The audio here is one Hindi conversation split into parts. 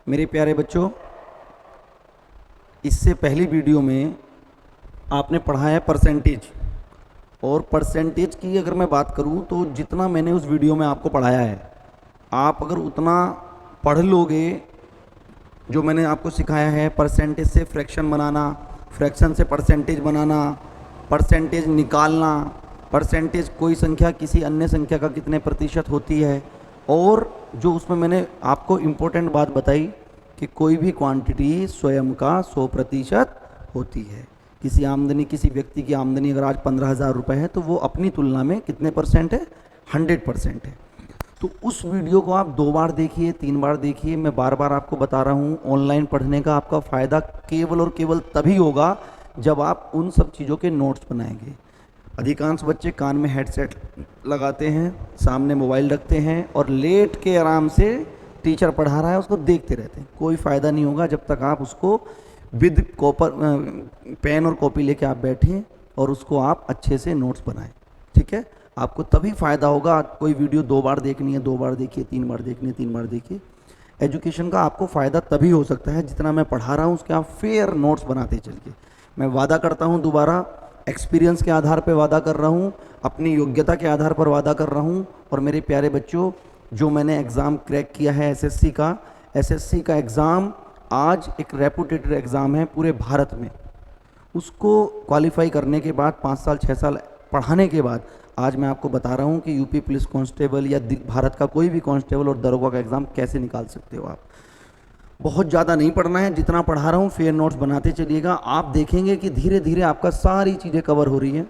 मेरे प्यारे बच्चों, इससे पहली वीडियो में आपने पढ़ा है परसेंटेज, और परसेंटेज की अगर मैं बात करूं तो जितना मैंने उस वीडियो में आपको पढ़ाया है, आप अगर उतना पढ़ लोगे, जो मैंने आपको सिखाया है परसेंटेज से फ्रैक्शन बनाना, फ्रैक्शन से परसेंटेज बनाना, परसेंटेज निकालना, परसेंटेज कोई संख्या किसी अन्य संख्या का कितने प्रतिशत होती है, और जो उसमें मैंने आपको इम्पोर्टेंट बात बताई कि कोई भी क्वांटिटी स्वयं का 100% होती है। किसी आमदनी, किसी व्यक्ति की आमदनी अगर आज 15,000 रुपये है तो वो अपनी तुलना में कितने परसेंट है? 100% है। तो उस वीडियो को आप 2 बार देखिए, 3 बार देखिए। मैं बार बार आपको बता रहा हूँ, ऑनलाइन पढ़ने का आपका फ़ायदा केवल और केवल तभी होगा जब आप उन सब चीज़ों के नोट्स बनाएंगे। अधिकांश बच्चे कान में हेडसेट लगाते हैं, सामने मोबाइल रखते हैं और लेट के आराम से टीचर पढ़ा रहा है उसको देखते रहते हैं। कोई फ़ायदा नहीं होगा जब तक आप उसको विद पेन और कॉपी लेके आप बैठें और उसको आप अच्छे से नोट्स बनाएं। ठीक है, आपको तभी फ़ायदा होगा। कोई वीडियो 2 बार देखनी है 2 बार देखिए, 3 बार देखनी है 3 बार देखिए। एजुकेशन का आपको फ़ायदा तभी हो सकता है जितना मैं पढ़ा रहा हूँ उसके आप फेयर नोट्स बनाते चलिए। मैं वादा करता हूँ, दोबारा एक्सपीरियंस के आधार पर वादा कर रहा हूँ, अपनी योग्यता के आधार पर वादा कर रहा हूँ। और मेरे प्यारे बच्चों, जो मैंने एग्ज़ाम क्रैक किया है एसएससी का एग्ज़ाम आज एक रेपुटेड एग्ज़ाम है पूरे भारत में। उसको क्वालिफाई करने के बाद 5 साल 6 साल पढ़ाने के बाद आज मैं आपको बता रहा हूँ कि यूपी पुलिस कांस्टेबल या भारत का कोई भी कांस्टेबल और दरोगा का एग्ज़ाम कैसे निकाल सकते हो आप। बहुत ज़्यादा नहीं पढ़ना है, जितना पढ़ा रहा हूँ फेयर नोट्स बनाते चलिएगा। आप देखेंगे कि धीरे धीरे आपका सारी चीज़ें कवर हो रही हैं।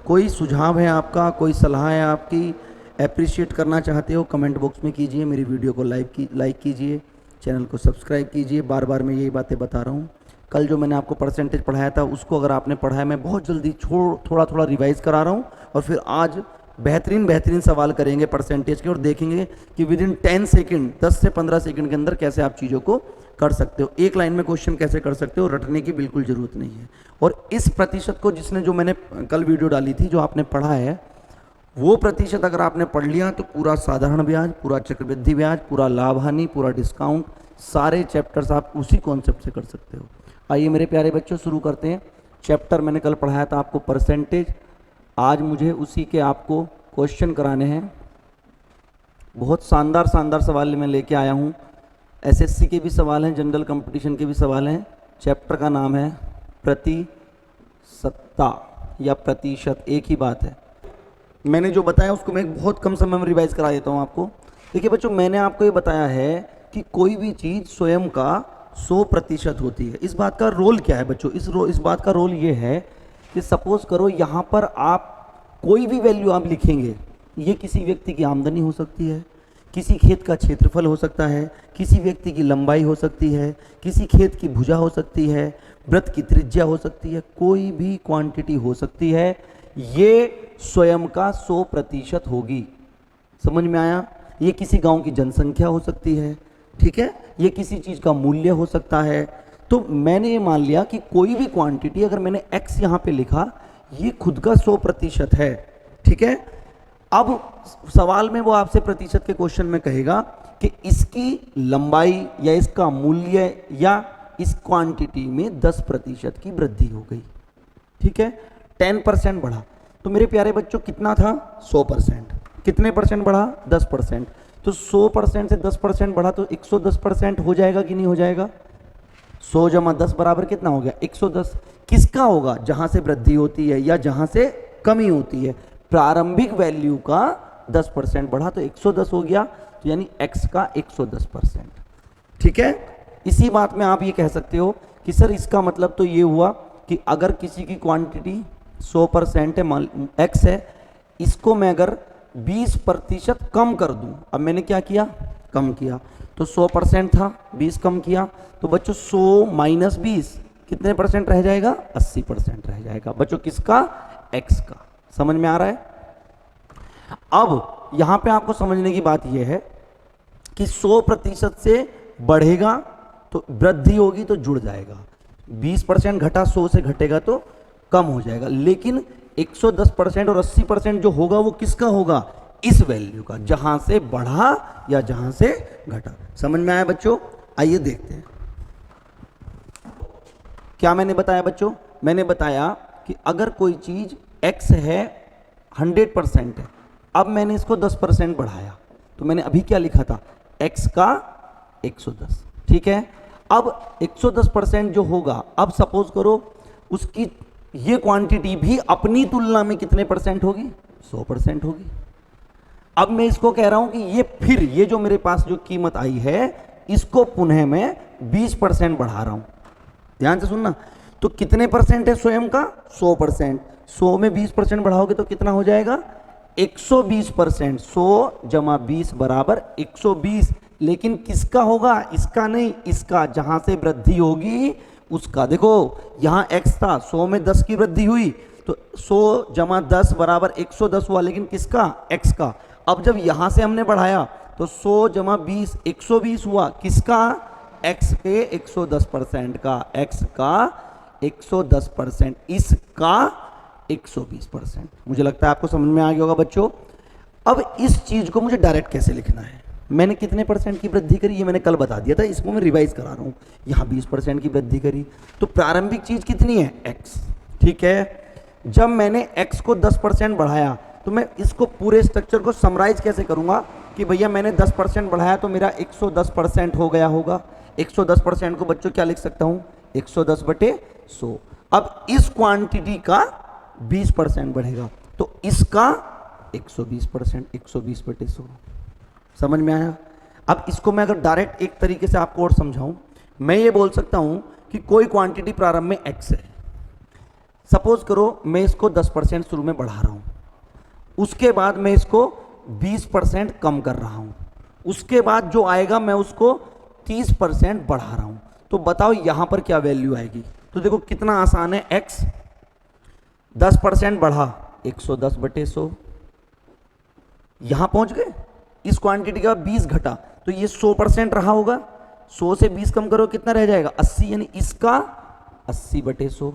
कोई सुझाव है आपका, कोई सलाह है आपकी, अप्रिशिएट करना चाहते हो, कमेंट बॉक्स में कीजिए। मेरी वीडियो को लाइक कीजिए, चैनल को सब्सक्राइब कीजिए। बार बार मैं यही बातें बता रहा हूँ। कल जो मैंने आपको परसेंटेज पढ़ाया था उसको अगर आपने पढ़ा है, मैं बहुत जल्दी थोड़ा थोड़ा रिवाइज़ करा रहा हूँ, और फिर आज बेहतरीन सवाल करेंगे परसेंटेज के, और देखेंगे कि विद इन 10 सेकेंड 10 से 15 सेकेंड के अंदर कैसे आप चीज़ों को कर सकते हो। एक लाइन में क्वेश्चन कैसे कर सकते हो, रटने की बिल्कुल ज़रूरत नहीं है। और इस प्रतिशत को जिसने, जो मैंने कल वीडियो डाली थी, जो आपने पढ़ा है, वो प्रतिशत अगर आपने पढ़ लिया तो पूरा साधारण ब्याज, पूरा चक्रवृद्धि ब्याज, पूरा लाभ हानि, पूरा डिस्काउंट, सारे चैप्टर्स आप उसी कॉन्सेप्ट से कर सकते हो। आइए मेरे प्यारे बच्चों, शुरू करते हैं। चैप्टर मैंने कल पढ़ाया था आपको परसेंटेज, आज मुझे उसी के आपको क्वेश्चन कराने हैं। बहुत शानदार सवाल मैं लेके आया हूँ। एसएससी के भी सवाल हैं, जनरल कंपटीशन के भी सवाल हैं। चैप्टर का नाम है प्रतिशतता या प्रतिशत, एक ही बात है। मैंने जो बताया उसको मैं बहुत कम समय में रिवाइज करा देता हूँ आपको। देखिए बच्चों, मैंने आपको ये बताया है कि कोई भी चीज़ स्वयं का 100% होती है। इस बात का रोल क्या है बच्चों? इस बात का रोल ये है कि सपोज करो यहाँ पर आप कोई भी वैल्यू आप लिखेंगे, ये किसी व्यक्ति की आमदनी हो सकती है, किसी खेत का क्षेत्रफल हो सकता है, किसी व्यक्ति की लंबाई हो सकती है, किसी खेत की भुजा हो सकती है, वृत्त की त्रिज्या हो सकती है, कोई भी क्वांटिटी हो सकती है। ये स्वयं का 100% होगी। समझ में आया? ये किसी गांव की जनसंख्या हो सकती है, ठीक है, ये किसी चीज़ का मूल्य हो सकता है। तो मैंने ये मान लिया कि कोई भी क्वांटिटी, अगर मैंने x यहाँ पे लिखा, ये खुद का 100% है। ठीक है, अब सवाल में वो आपसे प्रतिशत के क्वेश्चन में कहेगा कि इसकी लंबाई या इसका मूल्य या इस क्वांटिटी में 10% की वृद्धि हो गई। ठीक है, 10% बढ़ा। तो मेरे प्यारे बच्चों कितना था? 100%। कितने परसेंट बढ़ा? 10%। तो 100% से 10% बढ़ा तो 110% हो जाएगा कि नहीं हो जाएगा? 100 + 10 बराबर कितना हो गया? 110। किसका होगा? जहां से वृद्धि होती है या जहां से कमी होती है। प्रारंभिक वैल्यू का 10% बढ़ा तो 110 हो गया, तो यानी x का 110%। ठीक है, इसी बात में आप ये कह सकते हो कि सर इसका मतलब तो ये हुआ कि अगर किसी की क्वांटिटी 100% है, x है, इसको मैं अगर 20% कम कर दूं, अब मैंने क्या किया? कम किया। तो 100% था, 20 कम किया, तो बच्चों 100 - 20 कितने परसेंट रह जाएगा? 80% रह जाएगा। बच्चों किसका? x का। समझ में आ रहा है? अब यहां पे आपको समझने की बात यह है कि 100% से बढ़ेगा तो वृद्धि होगी तो जुड़ जाएगा, 20% घटा 100 से घटेगा तो कम हो जाएगा। लेकिन 110% और 80% जो होगा वो किसका होगा? इस वैल्यू का, जहां से बढ़ा या जहां से घटा। समझ में आया बच्चों? आइए देखते हैं क्या मैंने बताया बच्चों। मैंने बताया कि अगर कोई चीज x है 100% है, अब मैंने इसको 10% बढ़ाया, तो मैंने अभी क्या लिखा था, x का 110, ठीक है। अब 110% जो होगा, अब सपोज करो उसकी ये क्वांटिटी भी अपनी तुलना में कितने परसेंट होगी, 100% होगी। अब मैं इसको कह रहा हूं कि ये फिर ये जो मेरे पास जो कीमत आई है, इसको पुनः मैं 20% बढ़ा रहा हूं। ध्यान से सुनना, तो कितने परसेंट है स्वयं का, 100%। 100 में 20% बढ़ाओगे तो कितना हो जाएगा, 120%। 100 जमा 20 बराबर 120। लेकिन किसका होगा, इसका नहीं, इसका, जहां से वृद्धि होगी उसका। देखो यहां x था, 100 में 10 की वृद्धि हुई, तो 100 जमा 10 बराबर 110 हुआ, लेकिन किसका, x का। अब जब यहां से हमने बढ़ाया तो 100 जमा 20 120 हुआ, किसका, x के 110% का, x का 110%, इसका 120%। मुझे लगता है आपको समझ में आ गया होगा बच्चों। अब इस चीज को मुझे डायरेक्ट कैसे लिखना है, मैंने कितने परसेंट की वृद्धि करी ये मैंने कल बता दिया था, इसको मैं रिवाइज करा रहा हूं। यहां 20% की वृद्धि करी, तो प्रारंभिक चीज कितनी है, x, ठीक है। जब मैंने x को 10% बढ़ाया, तो मैं इसको पूरे स्ट्रक्चर को समराइज कैसे करूंगा कि भैया मैंने 10% बढ़ाया तो मेरा 110% हो गया होगा। 110% को बच्चों क्या लिख सकता हूं, 110/100। अब इस क्वांटिटी का 20% बढ़ेगा, तो इसका 120%, 120/100। समझ में आया? अब इसको मैं अगर डायरेक्ट एक तरीके से आपको और समझाऊं, मैं ये बोल सकता हूं कि कोई क्वांटिटी प्रारंभ में x है, सपोज करो मैं इसको 10% शुरू में बढ़ा रहा हूं, उसके बाद मैं इसको 20% कम कर रहा हूं, उसके बाद जो आएगा मैं उसको 30% बढ़ा रहा हूं, तो बताओ यहां पर क्या वैल्यू आएगी। तो देखो कितना आसान है, x 10% बढ़ा 110/100, यहां पहुंच गए। इस क्वांटिटी का 20 घटा तो ये 100% रहा होगा, 100 से 20 कम करो कितना रह जाएगा, 80, यानी इसका 80/100।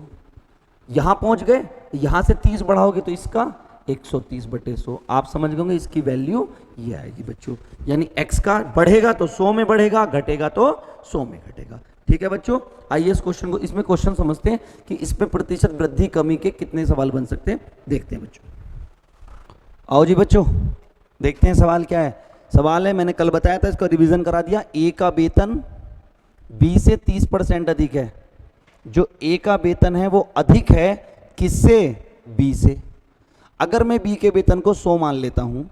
यहां पहुंच गए, यहां से 30 बढ़ाओगे तो इसका 130/100। आप समझ गए इसकी वैल्यू ये आएगी बच्चों, यानी x का बढ़ेगा तो 100 में बढ़ेगा, घटेगा तो 100 में घटेगा। ठीक है बच्चों, आइए इस क्वेश्चन को, इसमें क्वेश्चन समझते हैं कि इसमें प्रतिशत वृद्धि कमी के कितने सवाल बन सकते हैं, देखते हैं बच्चों। आओ जी बच्चों, देखते हैं सवाल क्या है। सवाल है, मैंने कल बताया था, इसका रिवीजन करा दिया। ए का वेतन बी से 30% अधिक है। जो ए का वेतन है वो अधिक है किससे, बी से। अगर मैं बी के वेतन को 100 मान लेता हूं,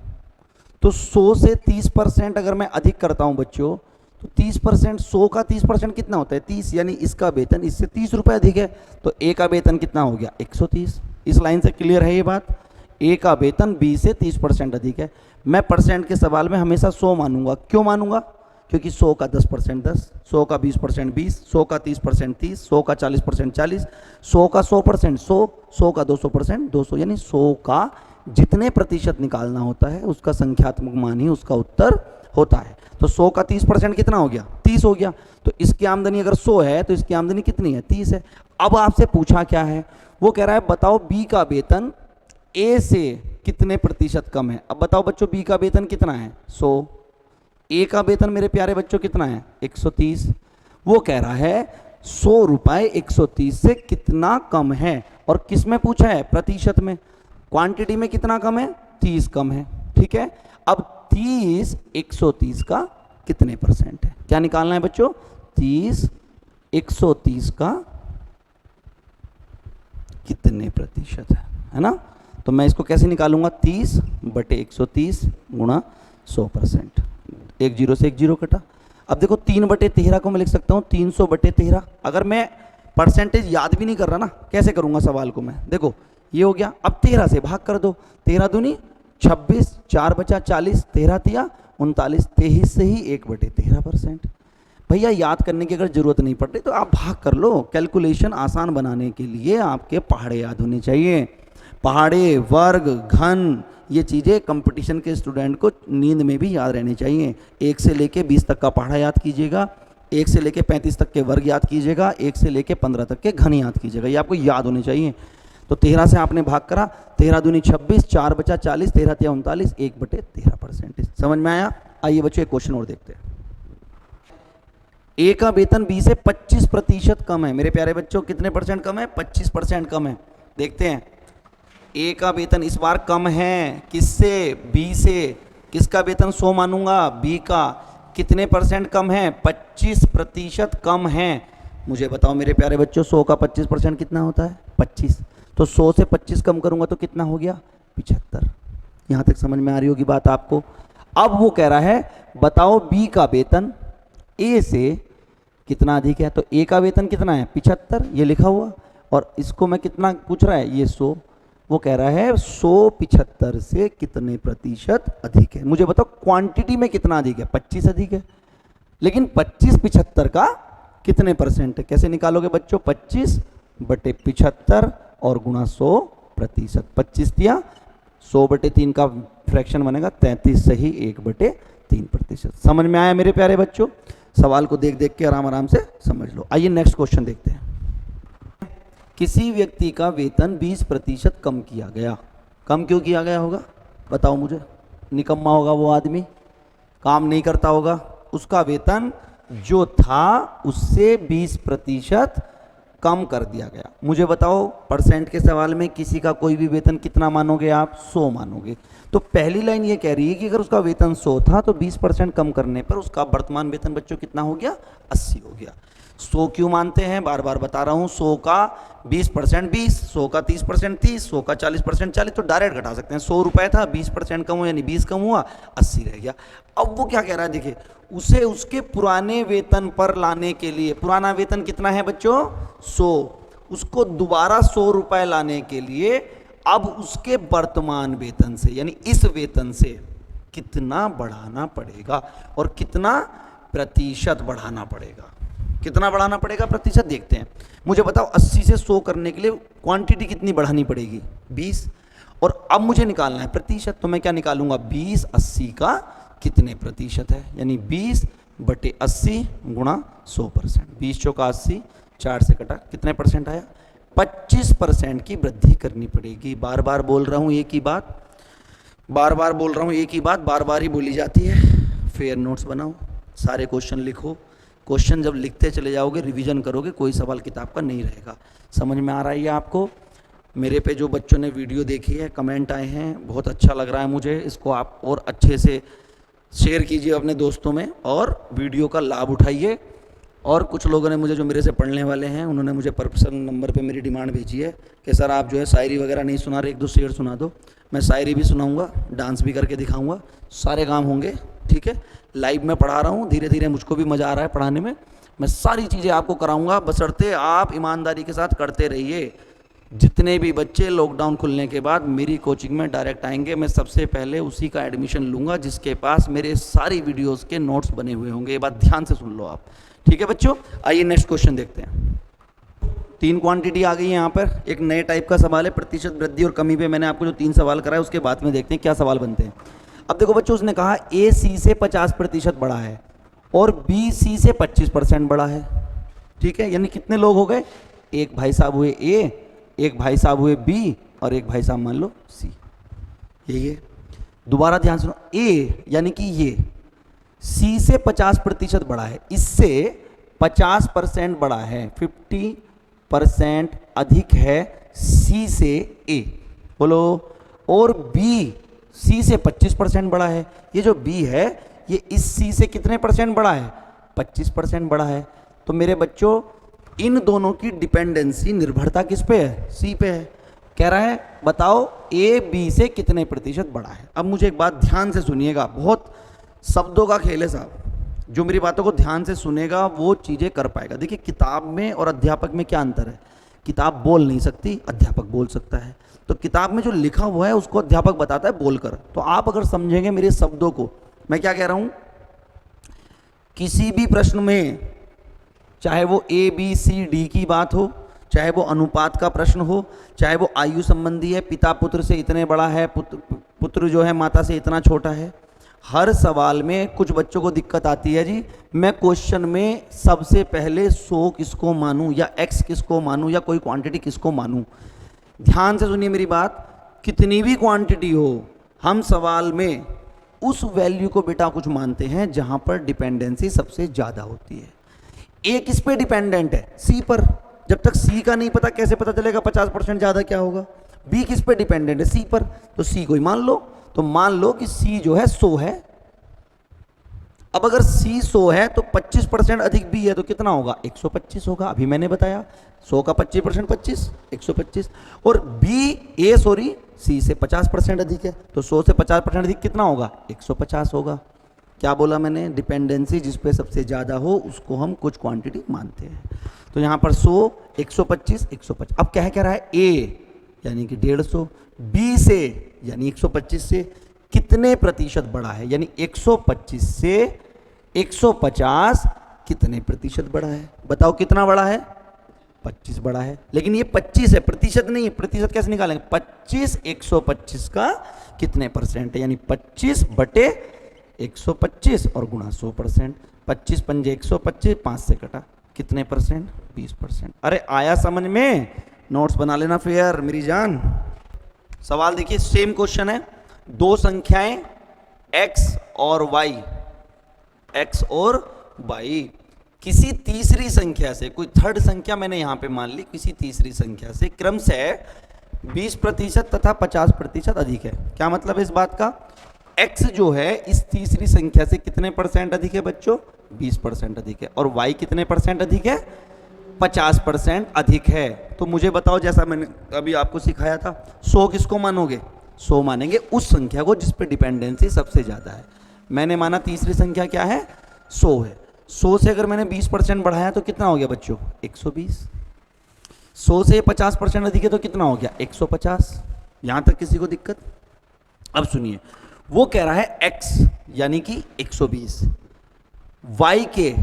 तो 100 से 30% अगर मैं अधिक करता हूं बच्चों, तो 30%, 100 का 30% कितना होता है, 30, यानी इसका वेतन इससे 30 रुपए अधिक है, तो ए का वेतन कितना हो गया, 130। इस लाइन से क्लियर है ये बात। ए का वेतन बी से 30% अधिक है। मैं परसेंट के सवाल में हमेशा 100 मानूंगा। क्यों मानूंगा, क्योंकि 100 का 10% 10, 100 का 20% 20, 100 का 30% 30, 100 का 40% 40, 100 का 100% 100, 100 का 200% 200, यानी 100 का जितने प्रतिशत निकालना होता है उसका संख्यात्मक मान ही उसका उत्तर होता है। तो 100 का 30% कितना हो गया, 30 हो गया। तो इसकी आमदनी अगर 100 है तो इसकी आमदनी कितनी है, 30 है। अब आपसे पूछा क्या है, वो कह रहा है बताओ बी का वेतन ए से कितने प्रतिशत कम है। अब बताओ बच्चों बी का वेतन कितना है, 100, ए का वेतन मेरे प्यारे बच्चों कितना है, 130। वो कह रहा है 100 रुपए 130 से कितना कम है, और किस में पूछा है, प्रतिशत में। क्वांटिटी में कितना कम है, 30 कम है, ठीक है। अब 30 130 का कितने परसेंट है, क्या निकालना है बच्चों, 30 130 का कितने प्रतिशत है ना। तो मैं इसको कैसे निकालूंगा, 30/130 गुणा 100%। एक जीरो से एक जीरो कटा। अब देखो 3/13 को मैं लिख सकता हूं 300/13। अगर मैं परसेंटेज याद भी नहीं कर रहा ना, कैसे करूंगा सवाल को मैं, देखो ये हो गया। अब 13 से भाग कर दो, 13 दूनी 26, 4 बचा 40, 13 तिया 39, 23 से ही 1/13%। भैया याद करने की अगर जरूरत नहीं पड़ रही तो आप भाग कर लो। कैलकुलेशन आसान बनाने के लिए आपके पहाड़े याद होने चाहिए। पहाड़े, वर्ग, घन, ये चीज़ें कंपटीशन के स्टूडेंट को नींद में भी याद रहनी चाहिए। 1 से लेके 20 तक का पहाड़ा याद कीजिएगा, 1 से लेके 35 तक के वर्ग याद कीजिएगा, 1 से लेके 15 तक के घन याद कीजिएगा, ये आपको याद होने चाहिए। तो 13 से आपने भाग करा, 13 दूनी 26, 4 बचा 40, 13 तिया 39, 1/13%। समझ में आया? आइए बच्चों एक क्वेश्चन और देखते हैं। ए का वेतन बी से 25% कम है। मेरे प्यारे बच्चों कितने परसेंट कम है? 25% कम है। देखते हैं, ए का वेतन इस बार कम है किससे? बी से। किसका वेतन 100 मानूंगा? बी का। कितने परसेंट कम है? 25% कम है। मुझे बताओ मेरे प्यारे बच्चों, 100 का 25% कितना होता है? 25। तो 100 से 25 कम करूंगा तो कितना हो गया? 75। यहां तक समझ में आ रही होगी बात आपको। अब वो कह रहा है बताओ बी का वेतन ए से कितना अधिक है। तो ए का वेतन कितना है? 75, ये लिखा हुआ। और इसको मैं कितना पूछ रहा है? ये 100। वो कह रहा है 100 75 से कितने प्रतिशत अधिक है। मुझे बताओ क्वांटिटी में कितना अधिक है? 25 अधिक है। लेकिन 25 75 का कितने परसेंट है? कैसे निकालोगे बच्चों? 25/75 और गुणा 100%। 25 दिया 100/3 का फ्रैक्शन बनेगा 33 सही 1/3%। समझ में आया मेरे प्यारे बच्चों? सवाल को देख देख के आराम आराम से समझ लो। आइए नेक्स्ट क्वेश्चन देखते हैं। किसी व्यक्ति का वेतन 20% कम किया गया। कम क्यों किया गया होगा? बताओ मुझे। निकम्मा होगा वो आदमी, काम नहीं करता होगा, उसका वेतन जो था उससे 20% कम कर दिया गया। मुझे बताओ परसेंट के सवाल में किसी का कोई भी वेतन कितना मानोगे आप? 100 मानोगे। तो पहली लाइन ये कह रही है कि अगर उसका वेतन 100 था तो 20% कम करने पर उसका वर्तमान वेतन बच्चों कितना हो गया? 80 हो गया। 100 क्यों मानते हैं? बार बार बता रहा हूं। 100 का 20% 20, 100 का 30% 30, 100 का 40% 40। तो डायरेक्ट घटा सकते हैं। 100 रुपए था, 20% कम हुआ यानी 20 कम हुआ, 80 रह गया। अब वो क्या कह रहा है देखिए, उसे उसके पुराने वेतन पर लाने के लिए, पुराना वेतन कितना है बच्चों? 100। उसको दोबारा 100 रुपए लाने के लिए अब उसके वर्तमान वेतन से यानी इस वेतन से कितना बढ़ाना पड़ेगा और कितना प्रतिशत बढ़ाना पड़ेगा। कितना बढ़ाना पड़ेगा प्रतिशत देखते हैं। मुझे बताओ 80 से 100 करने के लिए क्वांटिटी कितनी बढ़ानी पड़ेगी? 20। और अब मुझे निकालना है प्रतिशत। तो मैं क्या निकालूंगा? 20 80 का कितने प्रतिशत है, यानी 20/80 गुणा 100%। 20 चौका 80, 4 से कटा, कितने परसेंट आया? 25% की वृद्धि करनी पड़ेगी। बार बार बोल रहा हूं एक ही बात, बार बार बोल रहा हूं एक ही बात, बार बार ही बोली जाती है। फेयर नोट्स बनाओ, सारे क्वेश्चन लिखो। क्वेश्चन जब लिखते चले जाओगे, रिवीजन करोगे, कोई सवाल किताब का नहीं रहेगा। समझ में आ रहा है ये आपको? मेरे पे जो बच्चों ने वीडियो देखी है, कमेंट आए हैं, बहुत अच्छा लग रहा है मुझे। इसको आप और अच्छे से शेयर कीजिए अपने दोस्तों में और वीडियो का लाभ उठाइए। और कुछ लोगों ने मुझे, जो मेरे से पढ़ने वाले हैं, उन्होंने मुझे पर्सनल नंबर पे मेरी डिमांड भेजी है कि सर आप जो है शायरी वगैरह नहीं सुना रहे, 1-2 शेर सुना दो। मैं शायरी भी सुनाऊंगा, डांस भी करके दिखाऊंगा, सारे काम होंगे। ठीक है, लाइव में पढ़ा रहा हूँ, धीरे धीरे मुझको भी मज़ा आ रहा है पढ़ाने में। मैं सारी चीज़ें आपको कराऊंगा, बशर्ते आप ईमानदारी के साथ करते रहिए। जितने भी बच्चे लॉकडाउन खुलने के बाद मेरी कोचिंग में डायरेक्ट आएंगे, मैं सबसे पहले उसी का एडमिशन लूँगा जिसके पास मेरे सारी वीडियोस के नोट्स बने हुए होंगे। ये बात ध्यान से सुन लो आप। ठीक है बच्चों, आइए नेक्स्ट क्वेश्चन देखते हैं। 3 क्वांटिटी आ गई है यहाँ पर। एक नए टाइप का सवाल है, प्रतिशत वृद्धि और कमी पे मैंने आपको जो 3 सवाल कराए उसके बाद में देखते हैं क्या सवाल बनते हैं। अब देखो बच्चों, उसने कहा ए सी से 50% बढ़ा है और बी सी से 25% बढ़ा है। ठीक है, यानी कितने लोग हो गए? एक भाई साहब हुए ए, एक भाई साहब हुए बी और एक भाई साहब मान लो सी। यही है। दोबारा ध्यान सुनो, ए यानी कि ये सी से 50% बढ़ा है, इससे 50% बढ़ा है, 50% अधिक है सी से ए। बोलो। और बी सी से 25% बढ़ा है। ये जो बी है ये इस सी से कितने परसेंट बढ़ा है? 25% बढ़ा है। तो मेरे बच्चों, इन दोनों की डिपेंडेंसी, निर्भरता किस पे है? सी पे है। कह रहा है बताओ ए बी से कितने प्रतिशत बढ़ा है। अब मुझे एक बात ध्यान से सुनिएगा, बहुत शब्दों का खेल है साहब। जो मेरी बातों को ध्यान से सुनेगा वो चीज़ें कर पाएगा। देखिए, किताब में और अध्यापक में क्या अंतर है? किताब बोल नहीं सकती, अध्यापक बोल सकता है। तो किताब में जो लिखा हुआ है उसको अध्यापक बताता है बोलकर। तो आप अगर समझेंगे मेरे शब्दों को, मैं क्या कह रहा हूं, किसी भी प्रश्न में, चाहे वो ए बी सी डी की बात हो, चाहे वो अनुपात का प्रश्न हो, चाहे वो आयु संबंधी है, पिता पुत्र से इतने बड़ा है, पुत्र जो है माता से इतना छोटा है, हर सवाल में कुछ बच्चों को दिक्कत आती है जी, मैं क्वेश्चन में सबसे पहले 100 किसको मानूं या x किसको मानूं या कोई क्वांटिटी किसको मानूं। ध्यान से सुनिए मेरी बात, कितनी भी क्वांटिटी हो, हम सवाल में उस वैल्यू को बेटा कुछ मानते हैं जहां पर डिपेंडेंसी सबसे ज्यादा होती है। ए किस पे डिपेंडेंट है? सी पर। जब तक सी का नहीं पता कैसे पता चलेगा 50% ज्यादा क्या होगा? बी किस पे डिपेंडेंट है? सी पर। तो सी को ही मान लो। तो मान लो कि सी जो है 100 है। अब अगर सी 100 है तो 25% अधिक बी है तो कितना होगा? 125 होगा। अभी मैंने बताया 100 का 25% 25, 125। और सी से 50% अधिक है तो 100 से 50% अधिक कितना होगा? 150 होगा। क्या बोला मैंने? डिपेंडेंसी जिस पे सबसे ज़्यादा हो उसको हम कुछ क्वांटिटी मानते हैं। तो यहाँ पर 100, 125, 150। अब क्या कह रहा है? ए यानी कि 150 बी से यानी 125 से कितने प्रतिशत बढ़ा है? यानी 125 से 150 कितने प्रतिशत बढ़ा है? बताओ कितना बढ़ा है? 25 बढ़ा है। लेकिन ये 25 है, प्रतिशत नहीं है। प्रतिशत कैसे निकालेंगे? 25 125 का कितने परसेंट है? यानी 25 बटे 125 और गुणा 100%। 25 पंजे 125, 5 से कटा कितने परसेंट? 20%। अरे आया समझ में? नोट्स बना लेना फिर मेरी जान। सवाल देखिए, सेम क्वेश्चन है। दो संख्याएं x और y, x और y, किसी तीसरी संख्या से, कोई थर्ड संख्या मैंने यहां पे मान ली, किसी तीसरी संख्या से क्रमशः 20% तथा 50% अधिक है। क्या मतलब है इस बात का? x जो है इस तीसरी संख्या से कितने परसेंट अधिक है बच्चों? 20% अधिक है। और y कितने परसेंट अधिक है? 50% अधिक है। तो मुझे बताओ, जैसा मैंने अभी आपको सिखाया था, 100 किसको मानोगे? 100 मानेंगे उस संख्या को जिस पे डिपेंडेंसी सबसे ज्यादा है। मैंने माना तीसरी संख्या क्या है? 100 है। 100 से अगर मैंने 20% बढ़ाया तो कितना हो गया बच्चों? 120। 100 से 50% अधिक है तो कितना हो गया? 150। यहां तक किसी को दिक्कत? अब सुनिए, वो कह रहा है x यानी कि 120, y के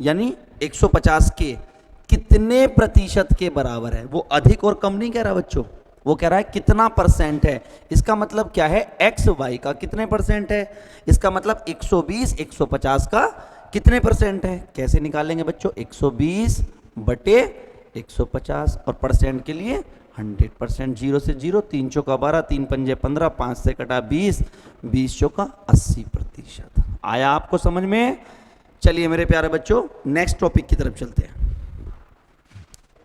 यानी 150 के कितने प्रतिशत के बराबर है। वो अधिक और कम नहीं कह रहा बच्चों, वो कह रहा है कितना परसेंट है। इसका मतलब क्या है? x y का कितने परसेंट है? इसका मतलब 120 150 का कितने परसेंट है? कैसे निकालेंगे बच्चों? 120 बटे 150 और परसेंट के लिए 100%। 0 से 0, 3 चौका 12, 3 पंजे 15, 5 से कटा 20, 20 चौका 80%। आया आपको समझ में? चलिए मेरे प्यारे बच्चों, नेक्स्ट टॉपिक की तरफ चलते हैं।